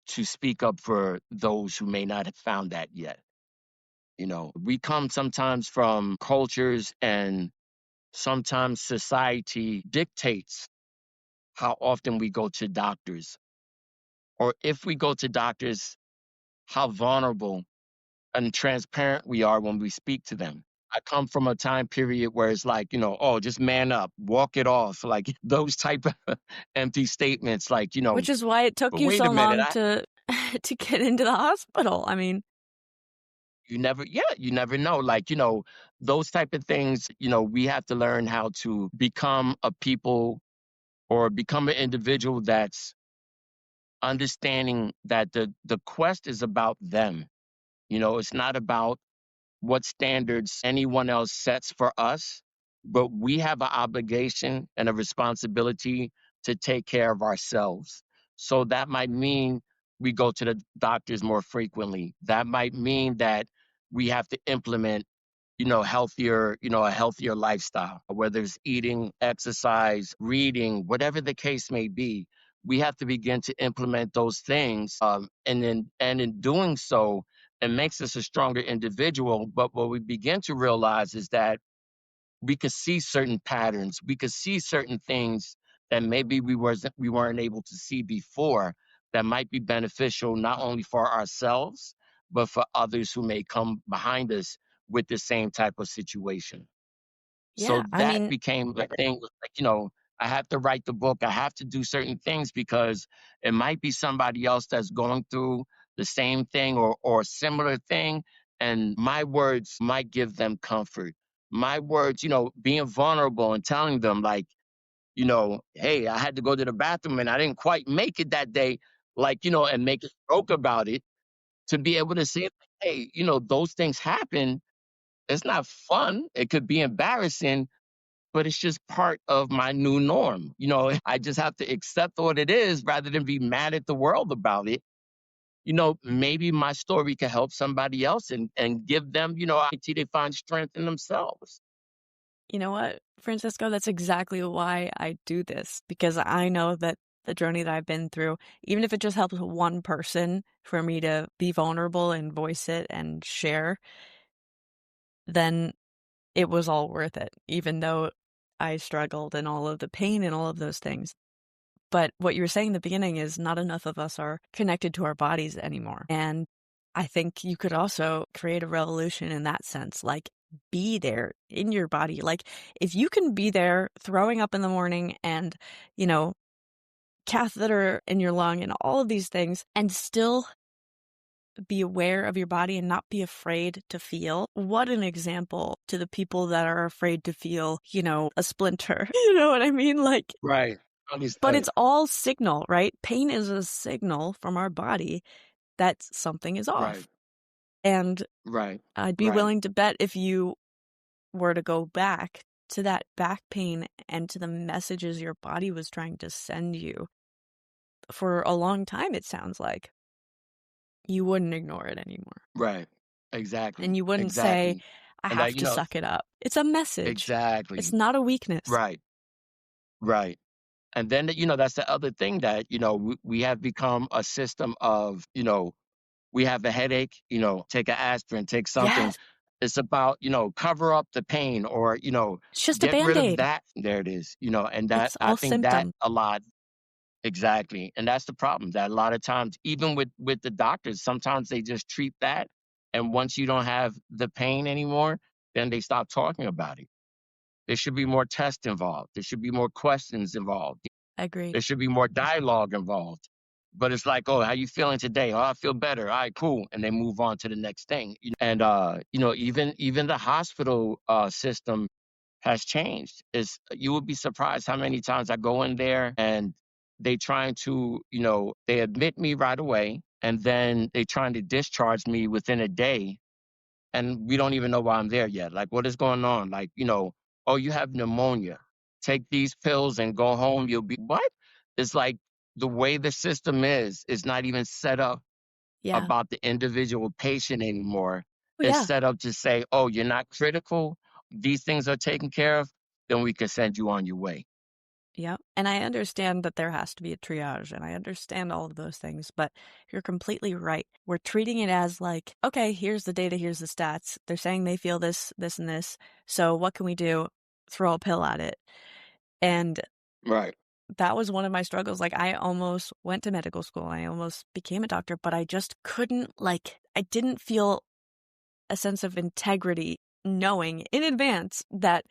to speak up for those who may not have found that yet. We come sometimes from cultures, and sometimes society dictates how often we go to doctors, or if we go to doctors, how vulnerable and transparent we are when we speak to them. I come from a time period where it's like, oh, just man up, walk it off, like those type of empty statements, like, Which is why it took but you wait a so minute, long to to get into the hospital. I mean, you never know. Like, those type of things, we have to learn how to become a people, or become an individual that's understanding that the quest is about them. It's not about what standards anyone else sets for us, but we have an obligation and a responsibility to take care of ourselves. So that might mean we go to the doctors more frequently. That might mean that we have to implement, a healthier lifestyle, whether it's eating, exercise, reading, whatever the case may be. we have to begin to implement those things. And in doing so, it makes us a stronger individual. But what we begin to realize is that we could see certain patterns. We could see certain things that maybe we weren't able to see before that might be beneficial not only for ourselves, but for others who may come behind us with the same type of situation. So Yeah, I that mean, became the thing, like, I have to write the book. I have to do certain things because it might be somebody else that's going through the same thing or a similar thing. And my words might give them comfort. My words, being vulnerable and telling them, like, hey, I had to go to the bathroom and I didn't quite make it that day, like, and make a joke about it, to be able to say, hey, those things happen. It's not fun. It could be embarrassing, but it's just part of my new norm. I just have to accept what it is rather than be mad at the world about it. Maybe my story can help somebody else and give them, until they find strength in themselves. you know what, Francisco? That's exactly why I do this, because I know that the journey that I've been through, even if it just helps one person for me to be vulnerable and voice it and share, then it was all worth it, even though I struggled and all of the pain and all of those things. But what you were saying in the beginning is not enough of us are connected to our bodies anymore. And I think you could also create a revolution in that sense, like be there in your body. Like if you can be there throwing up in the morning and, you know, catheter in your lung and all of these things and still be aware of your body and not be afraid to feel. What an example to the people that are afraid to feel, a splinter. You know what I mean? Like, Right. but Understood. it's all signal, right? Pain is a signal from our body that something is Right. off. And Right. I'd be Right. willing to bet if you were to go back to that back pain and to the messages your body was trying to send you for a long time, it sounds like you wouldn't ignore it anymore. Right. And Exactly. you wouldn't say, Exactly. I And that, have to suck it up. It's a message. It's exactly. not a weakness. Right. Right. And then, that's the other thing that, we have become a system of, we have a headache, take an aspirin, take something. Yes. It's about, cover up the pain or, It's just a get rid of band-aid. that. There it is, and that It's I all think that symptom. a lot. Exactly. And that's the problem that a lot of times, even with the doctors, sometimes they just treat that. And once you don't have the pain anymore, then they stop talking about it. There should be more tests involved. There should be more questions involved. Agreed. There should be more dialogue involved. But it's like, oh, how you feeling today? Oh, I feel better. All right, cool. And they move on to the next thing. And even the hospital system has changed. Is You would be surprised how many times I go in there and they trying to, they admit me right away and then they trying to discharge me within a day and we don't even know why I'm there yet. Like, what is going on? Like, oh, you have pneumonia. Take these pills and go home. You'll be what? It's like the way the system is not even set up Yeah. about the individual patient anymore. Oh, It's yeah. set up to say, oh, you're not critical. These things are taken care of. Then we can send you on your way. Yeah. And I understand that there has to be a triage and I understand all of those things, but you're completely right. We're treating it as like, okay, here's the data, here's the stats. They're saying they feel this, this, and this. So what can we do? Throw a pill at it. And Right. that was one of my struggles. Like I almost went to medical school. I almost became a doctor, but I just couldn't I didn't feel a sense of integrity knowing in advance that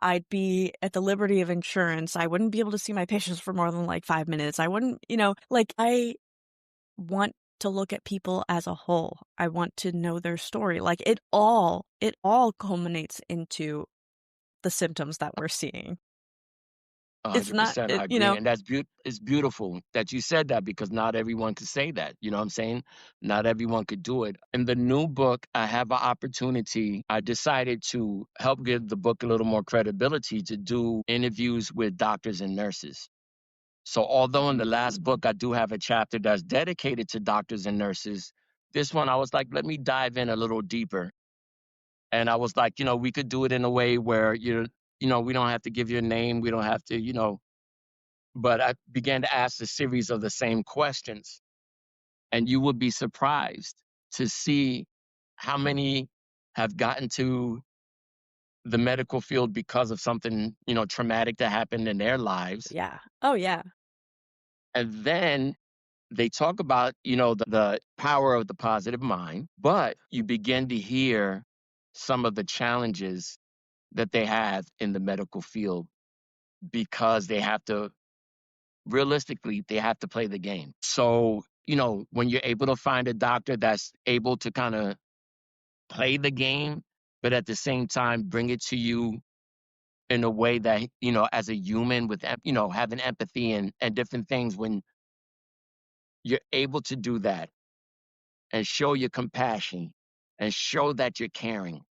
I'd be at the liberty of insurance. I wouldn't be able to see my patients for more than like 5 minutes. I wouldn't, I want to look at people as a whole. I want to know their story. Like it all culminates into the symptoms that we're seeing. It's not, 100%. I agree. And it's beautiful that you said that because not everyone could say that. You know what I'm saying? Not everyone could do it. In the new book, I have an opportunity. I decided to help give the book a little more credibility to do interviews with doctors and nurses. So, although in the last book, I do have a chapter that's dedicated to doctors and nurses, this one I was like, let me dive in a little deeper. And I was like, we could do it in a way where we don't have to give your name. We don't have to, But I began to ask a series of the same questions, and you would be surprised to see how many have gotten to the medical field because of something, traumatic that happened in their lives. Yeah. Oh, yeah. And then they talk about, the power of the positive mind, but you begin to hear some of the challenges that they have in the medical field because they have to, realistically, they have to play the game. So, when you're able to find a doctor that's able to kind of play the game, but at the same time bring it to you in a way that, as a human with, having empathy and different things, when you're able to do that and show your compassion and show that you're caring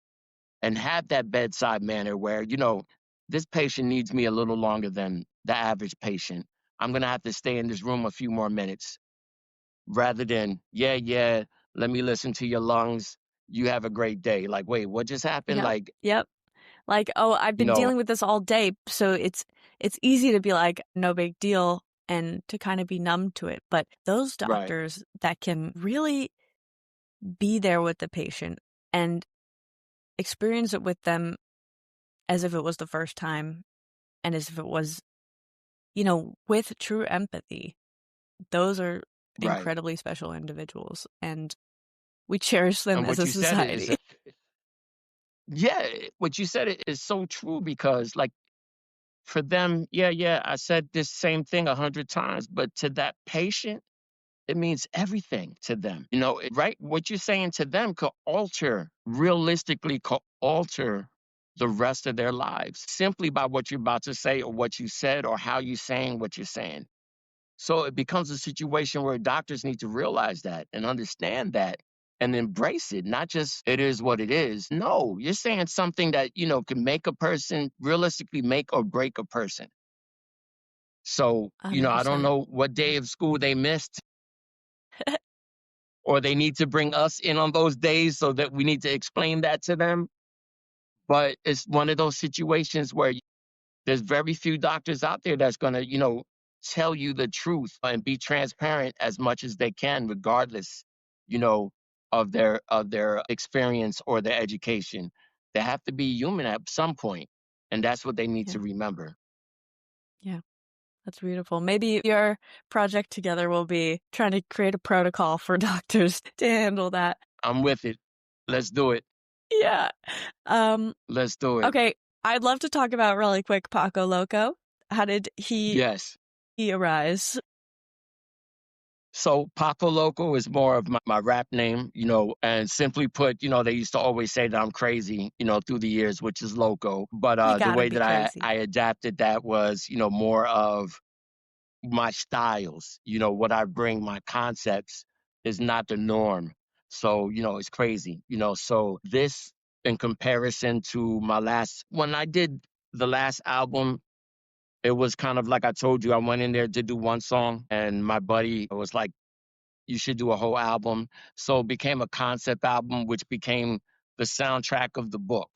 and have that bedside manner where, this patient needs me a little longer than the average patient. I'm going to have to stay in this room a few more minutes rather than, yeah, yeah, let me listen to your lungs. You have a great day. Like, wait, what just happened? Yep. Like, Yep. Like, "Oh, I've you been know, dealing with this all day," so it's easy to be like, "No big deal," and to kinda be numb to it, but those right, doctors that can really be there with the patient and experience it with them as if it was the first time and as if it was, with true empathy, those are right. incredibly special individuals, and we cherish them And as what a you said is, society. yeah, what you said is so true because, like, for them, yeah, yeah, I said this same thing 100 times, but to that patient, it means everything to them. Right? What you're saying to them could realistically, could alter the rest of their lives simply by what you're about to say or what you said or how you're saying what you're saying. So it becomes a situation where doctors need to realize that and understand that and embrace it, not just it is what it is. No, you're saying something that, can make a person, realistically make or break a person. So, I don't 100%. know what day of school they missed, or they need to bring us in on those days so that we need to explain that to them. But it's one of those situations where there's very few doctors out there that's going to, tell you the truth and be transparent as much as they can, regardless, you know, of their experience or their education. They have to be human at some point, and that's what they need Yeah, to remember. yeah. That's beautiful. Maybe your project together will be trying to create a protocol for doctors to handle that. I'm with it. Let's do it. Yeah. Um, Let's do it. okay. I'd love to talk about really quick Paco Loco. How did Yes. he arise? So Paco Loco is more of my rap name, and simply put, they used to always say that I'm crazy, through the years, which is Loco. But You the gotta way be that I, crazy. I adapted that was, more of my styles, what I bring, my concepts is not the norm. So, it's crazy, so this in comparison to when I did the last album, it was kind of like I told you, I went in there to do one song and my buddy was like, you should do a whole album. So it became a concept album, which became the soundtrack of the book.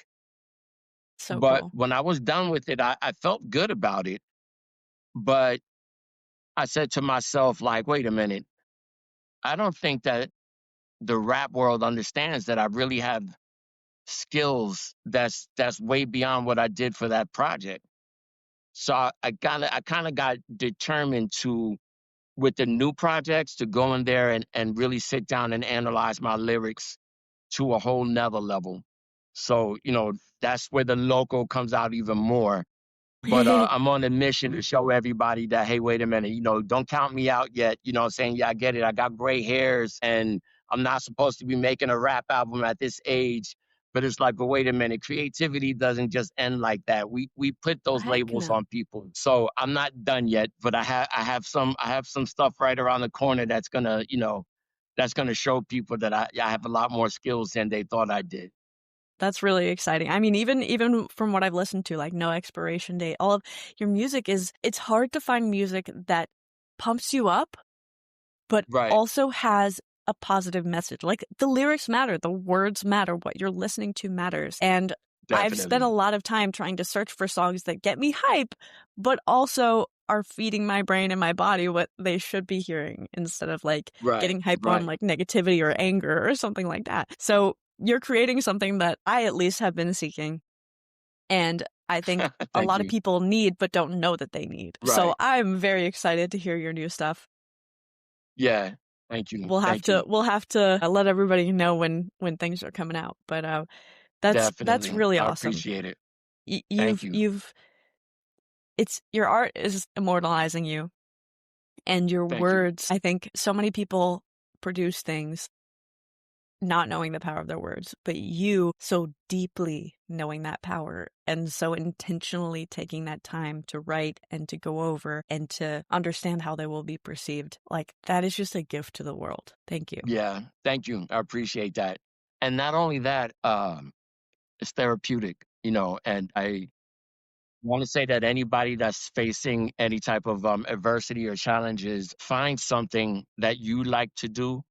So But cool. when I was done with it, I felt good about it. But I said to myself, like, wait a minute, I don't think that the rap world understands that I really have skills that's way beyond what I did for that project. So I kind of got determined to, with the new projects, to go in there and really sit down and analyze my lyrics to a whole nother level. So, that's where the local comes out even more. But I'm on a mission to show everybody that, hey, wait a minute, don't count me out yet. You know what I'm saying? Yeah, I get it. I got gray hairs and I'm not supposed to be making a rap album at this age. But it's like, but wait a minute, creativity doesn't just end like that. We put those Heck labels no. on people. So I'm not done yet, but I have some stuff right around the corner that's gonna show people that I have a lot more skills than they thought I did. That's really exciting. I mean, even from what I've listened to, like No Expiration Date, all of your music it's hard to find music that pumps you up, but Right. also has a positive message. Like the lyrics matter, the words matter, what you're listening to matters. And I've spent a Definitely. lot of time trying to search for songs that get me hype, but also are feeding my brain and my body what they should be hearing instead of like Right, getting hype on right. like negativity or anger or something like that. So you're creating something that I at least have been seeking. And I think a Thank lot of you. people need, but don't know that they need. So Right. I'm very excited to hear your new stuff. Yeah. Thank you. We'll have Thank you. to let everybody know when things are coming out. But that's Definitely. really I awesome. appreciate it. Y- Thank you've you. you've it's your art is immortalizing you and your Thank you. words. I think so many people produce things not knowing the power of their words, but you so deeply knowing that power and so intentionally taking that time to write and to go over and to understand how they will be perceived. Like that is just a gift to the world. Thank you. Yeah. Thank you. I appreciate that. And not only that, it's therapeutic, and I want to say that anybody that's facing any type of adversity or challenges, find something that you like to do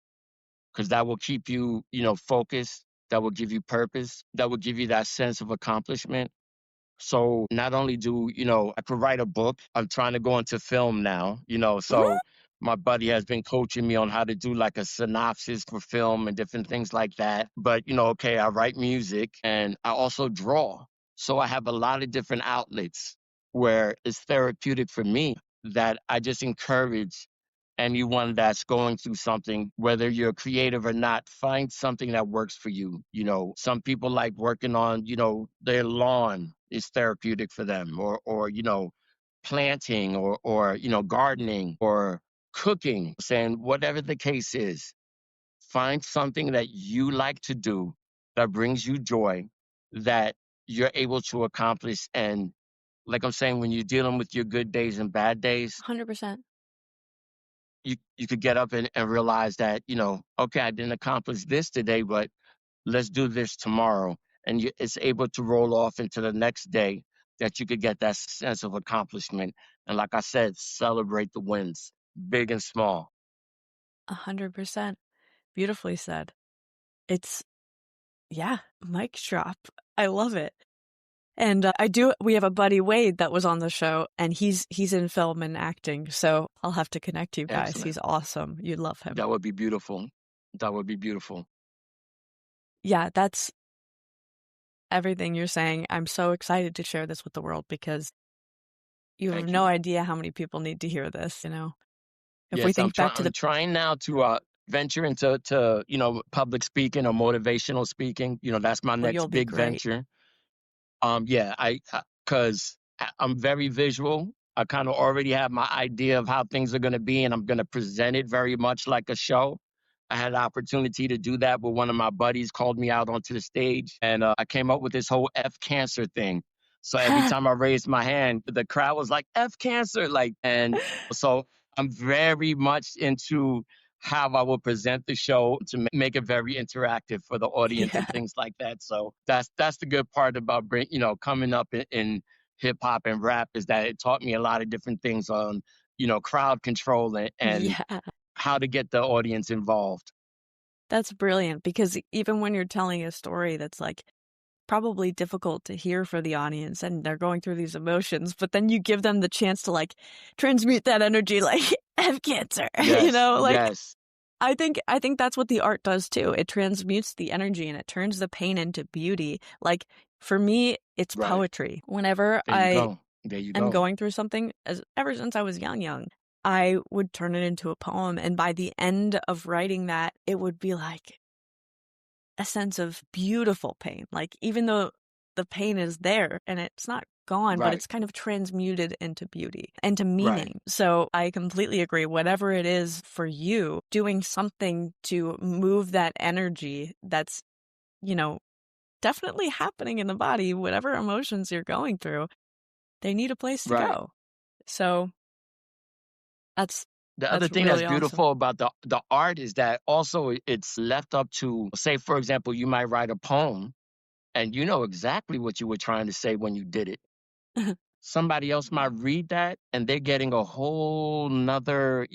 because that will keep you, focused. That will give you purpose. That will give you that sense of accomplishment. So not only do, I could write a book. I'm trying to go into film now, so my buddy has been coaching me on how to do like a synopsis for film and different things like that. But, okay, I write music and I also draw. So I have a lot of different outlets where it's therapeutic for me that I just encourage anyone that's going through something, whether you're creative or not, find something that works for you. Some people like working on, their lawn is therapeutic for them, or planting, or gardening, or cooking, saying whatever the case is, find something that you like to do that brings you joy, that you're able to accomplish. And like I'm saying, when you're dealing with your good days and bad days, 100%. you could get up and realize that, okay, I didn't accomplish this today, but let's do this tomorrow. And it's able to roll off into the next day, that you could get that sense of accomplishment. And like I said, celebrate the wins, big and small. 100%. Beautifully said. It's, yeah, mic drop. I love it. And we have a buddy Wade that was on the show and he's in film and acting. So I'll have to connect you guys. Excellent. He's awesome. You'd love him. That would be beautiful. That would be beautiful. Yeah, that's everything you're saying. I'm so excited to share this with the world because you have Thank no you. idea how many people need to hear this. If we Yes, think back to I'm the, trying now to venture into public speaking or motivational speaking. That's my oh, next you'll be big great. venture. Yeah, because I'm very visual. I kind of already have my idea of how things are going to be, and I'm going to present it very much like a show. I had an opportunity to do that with one of my buddies, called me out onto the stage, and I came up with this whole F cancer thing. So every time I raised my hand, the crowd was like, F cancer. And so I'm very much into how I will present the show to make it very interactive for the audience Yeah. and things like that. So that's the good part about coming up in hip hop and rap, is that it taught me a lot of different things on crowd control and Yeah. how to get the audience involved. That's brilliant because even when you're telling a story that's like probably difficult to hear for the audience and they're going through these emotions, but then you give them the chance to like transmute that energy like have cancer, Yes, like yes, I think that's what the art does too. It transmutes the energy and it turns the pain into beauty. Like for me, it's right. poetry. Whenever There you I go. There you am go. going through something, as ever since I was young, I would turn it into a poem. And by the end of writing that, it would be like a sense of beautiful pain. Like even though the pain is there and it's not gone, but Right, it's kind of transmuted into beauty and to right, meaning. So I completely agree. Whatever it is for you, doing something to move that energy that's, you know, definitely happening in the body, whatever emotions you're going through, they need a place to right. go. So that's The other that's thing that's really awesome. beautiful about the art is that also it's left up to, say, for example, you might write a poem and you know exactly what you were trying to say when you did it. Somebody else might read that and they're getting a whole nother,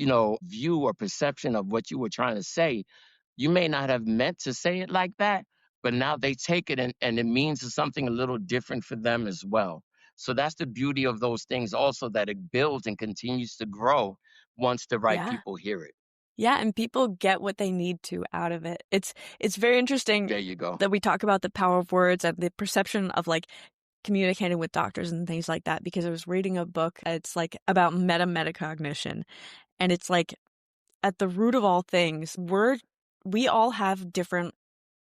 view or perception of what you were trying to say. You may not have meant to say it like that, but now they take it and it means something a little different for them as well. So that's the beauty of those things also, that it builds and continues to grow once the right Yeah. people hear it. Yeah, and people get what they need to out of it. It's very interesting There you go. that we talk about the power of words and the perception of like communicating with doctors and things like that because I was reading a book. It's like about metacognition, and it's like at the root of all things, we all have different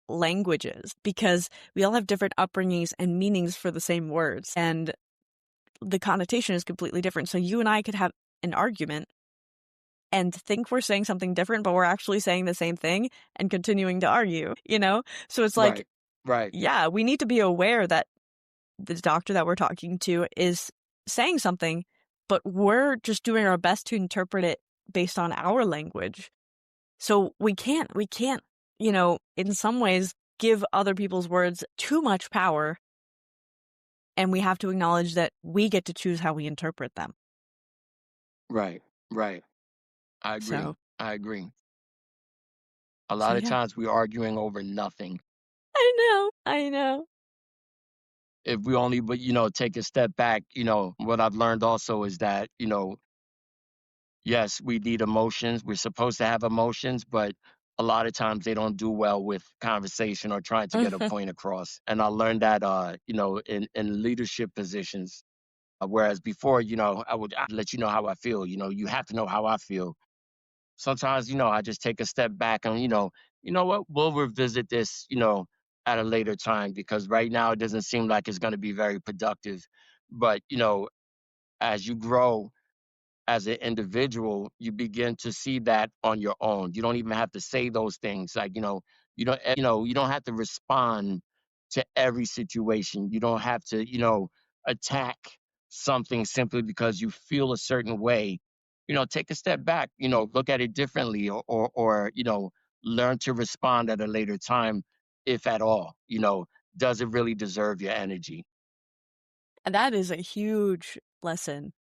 languages because we all have different upbringings and meanings for the same words, and the connotation is completely different. So you and I could have an argument and think we're saying something different, but we're actually saying the same thing and continuing to argue, you know? So it's like, Right. Right. yeah, we need to be aware that the doctor that we're talking to is saying something, but we're just doing our best to interpret it based on our language. So we can't, in some ways give other people's words too much power, and we have to acknowledge that we get to choose how we interpret them. Right. Right. I agree. So, I agree. A so lot of yeah. times we're arguing over nothing. I know. If we only but take a step back, what I've learned also is that, yes, we need emotions. We're supposed to have emotions, but a lot of times they don't do well with conversation or trying to get a point across. And I learned that, in leadership positions. Whereas before, I'd let you know how I feel. You have to know how I feel. Sometimes, I just take a step back and, you know what, we'll revisit this, at a later time, because right now it doesn't seem like it's going to be very productive. But, as you grow as an individual, you begin to see that on your own. You don't even have to say those things. Like, you don't have to respond to every situation. You don't have to, attack something simply because you feel a certain way. Take a step back, look at it differently, or learn to respond at a later time, if at all. Does it really deserve your energy? And that is a huge lesson,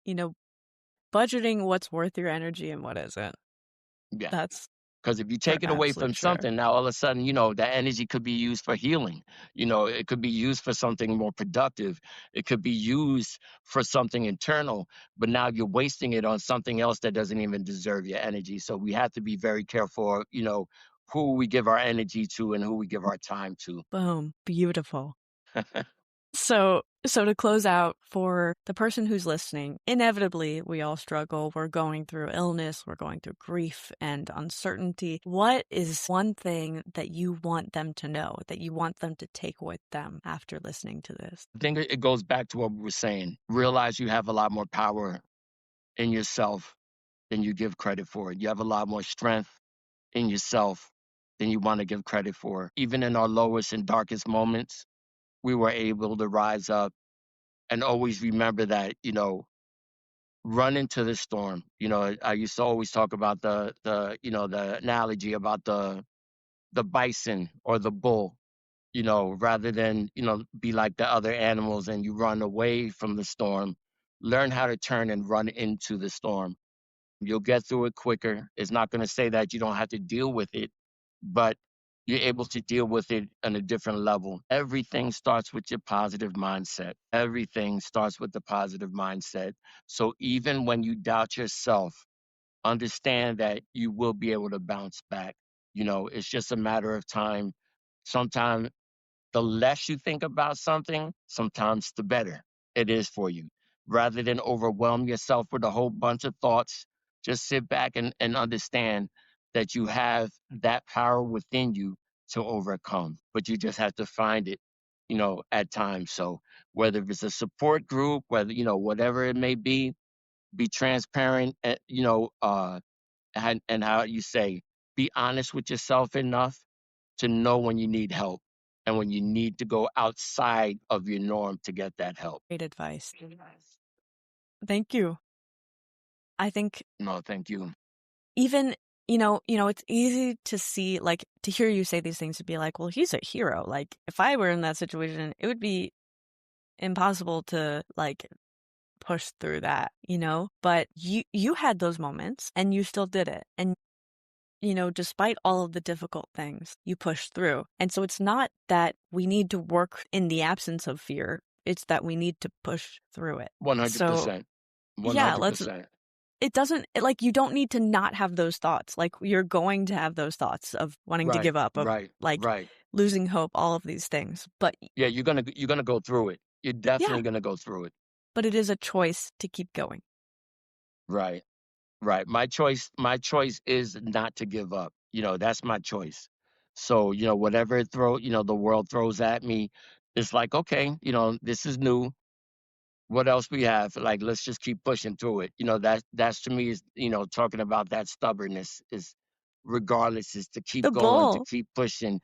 you know, budgeting what's worth your energy and what isn't. Yeah. That's Because if you for take it away from absolute sure. something, now all of a sudden, that energy could be used for healing. It could be used for something more productive. It could be used for something internal, but now you're wasting it on something else that doesn't even deserve your energy. So we have to be very careful, who we give our energy to and who we give our time to. Boom. Beautiful. So to close out for the person who's listening, inevitably we all struggle. We're going through illness, we're going through grief and uncertainty. What is one thing that you want them to know, that you want them to take with them after listening to this? I think it goes back to what we were saying. Realize you have a lot more power in yourself than you give credit for. You have a lot more strength in yourself than you want to give credit for. Even in our lowest and darkest moments, we were able to rise up and always remember that, run into the storm. I used to always talk about the analogy about the bison or the bull, rather than, be like the other animals and you run away from the storm. Learn how to turn and run into the storm. You'll get through it quicker. It's not going to say that you don't have to deal with it, but you're able to deal with it on a different level. Everything starts with your positive mindset. Everything starts with the positive mindset. So even when you doubt yourself, understand that you will be able to bounce back. It's just a matter of time. Sometimes the less you think about something, sometimes the better it is for you. Rather than overwhelm yourself with a whole bunch of thoughts, just sit back and understand that you have that power within you to overcome, but you just have to find it, at times. So whether it's a support group, whether, whatever it may be transparent, and how you say, be honest with yourself enough to know when you need help and when you need to go outside of your norm to get that help. Great advice. Thank you. I think No, thank you. even it's easy to see, like, to hear you say these things to be like, well, he's a hero. Like, if I were in that situation, it would be impossible to like push through that, but you had those moments and you still did it. And despite all of the difficult things, you pushed through. And so it's not that we need to work in the absence of fear. It's that we need to push through it. So, 100%. yeah, let's 100%. it doesn't like, you don't need to not have those thoughts. Like, you're going to have those thoughts of wanting to Right, give up, of, right, like, right. losing hope, all of these things. But Yeah, you're gonna go through it. You're yeah, definitely gonna go through it. but it is a choice to keep going. Right, right. My choice is not to give up. That's my choice. So, whatever the world throws at me, it's like, okay, this is new. What else we have? Like, let's just keep pushing through it. That's to me is, talking about that stubbornness is regardless, is to keep The going, to bull. keep pushing.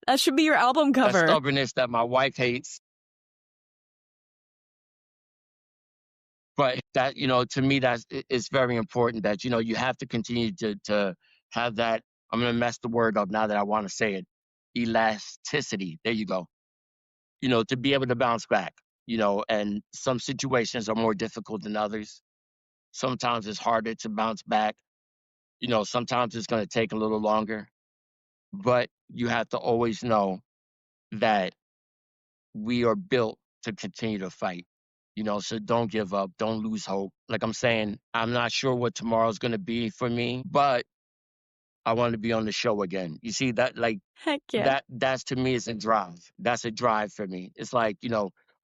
That should be your album That cover. stubbornness that my wife hates. But that, to me, it's very important that, you have to continue to have that. I'm gonna mess the word up now that I want to say it. Elasticity. There you go. To be able to bounce back, and some situations are more difficult than others. Sometimes it's harder to bounce back. Sometimes it's gonna take a little longer. But you have to always know that we are built to continue to fight. So don't give up, don't lose hope. Like I'm saying, I'm not sure what tomorrow's going to be for me, but I want to be on the show again. You see that, like, Heck yeah. that's to me is a drive. That's a drive for me. It's like,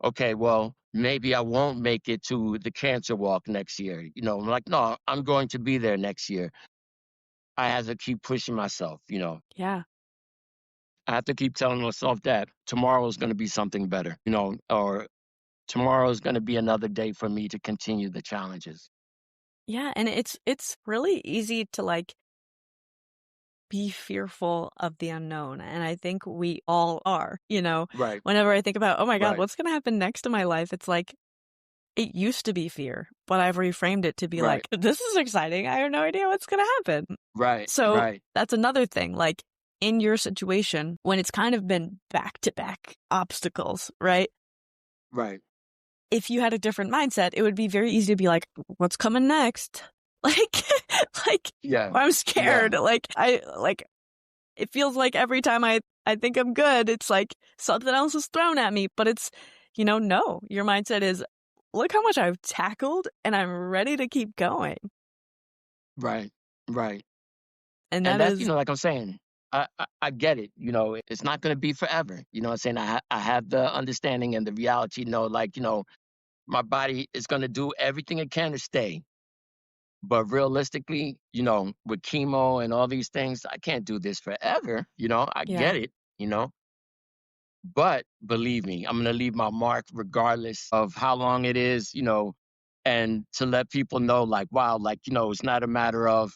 okay, well, maybe I won't make it to the cancer walk next year. I'm like, no, I'm going to be there next year. I have to keep pushing myself. Yeah. I have to keep telling myself that tomorrow is going to be something better, or tomorrow is going to be another day for me to continue the challenges. Yeah, and it's really easy to, like, be fearful of the unknown, and I think we all are. Right, Whenever I think about, "Oh my god, right, what's gonna happen next in my life?" It's like, it used to be fear, but I've reframed it to be right, like, "This is exciting, I have no idea what's gonna happen." right, So, right, that's another thing, like, in your situation, when it's kind of been back-to-back obstacles, right? right. If you had a different mindset, it would be very easy to be like, "What's coming next?" Like like, Yeah, or I'm yeah, scared, it feels like every time I think I'm good, it's like something else is thrown at me, but it's, no, your mindset is, "Look how much I've tackled, and I'm ready to keep going." right, right. And And that that's, is like I'm saying, I get it. It's not going to be forever. What I'm saying, I have the understanding and the reality. Like, my body is going to do everything it can to stay. But realistically, with chemo and all these things, I can't do this forever. I get yeah, it. But believe me, I'm going to leave my mark regardless of how long it is. And to let people know, like, wow, like, it's not a matter of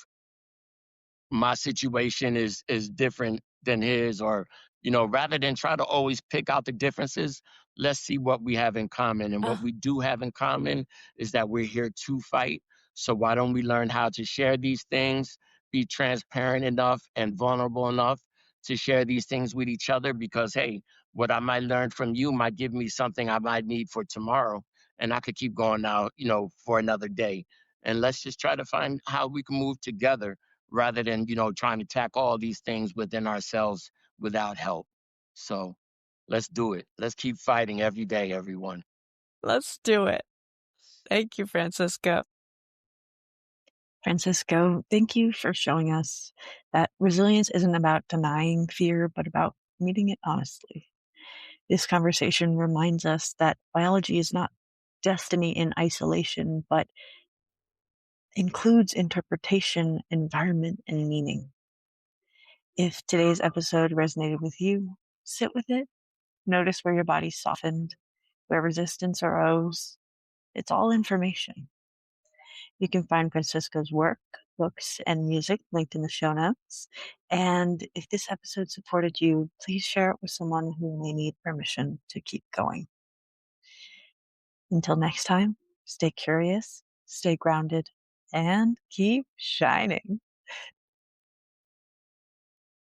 my situation is different than his, or rather than try to always pick out the differences, let's see what we have in common. And what ugh, we do have in common is that we're here to fight. So why don't we learn how to share these things, be transparent enough and vulnerable enough to share these things with each other? Because hey, what I might learn from you might give me something I might need for tomorrow, and I could keep going now, for another day. And let's just try to find how we can move together rather than trying to tackle all these things within ourselves without help. So let's do it. Let's keep fighting every day, everyone. let's do it. Thank you, Francisco. Francisco, thank you for showing us that resilience isn't about denying fear, but about meeting it honestly. This conversation reminds us that biology is not destiny in isolation, but includes interpretation, environment, and meaning. If today's episode resonated with you, sit with it. Notice where your body softened, where resistance arose. It's all information. You can find Francisco's work, books, and music linked in the show notes. And if this episode supported you, please share it with someone who may need permission to keep going. Until next time, stay curious, stay grounded, and keep shining.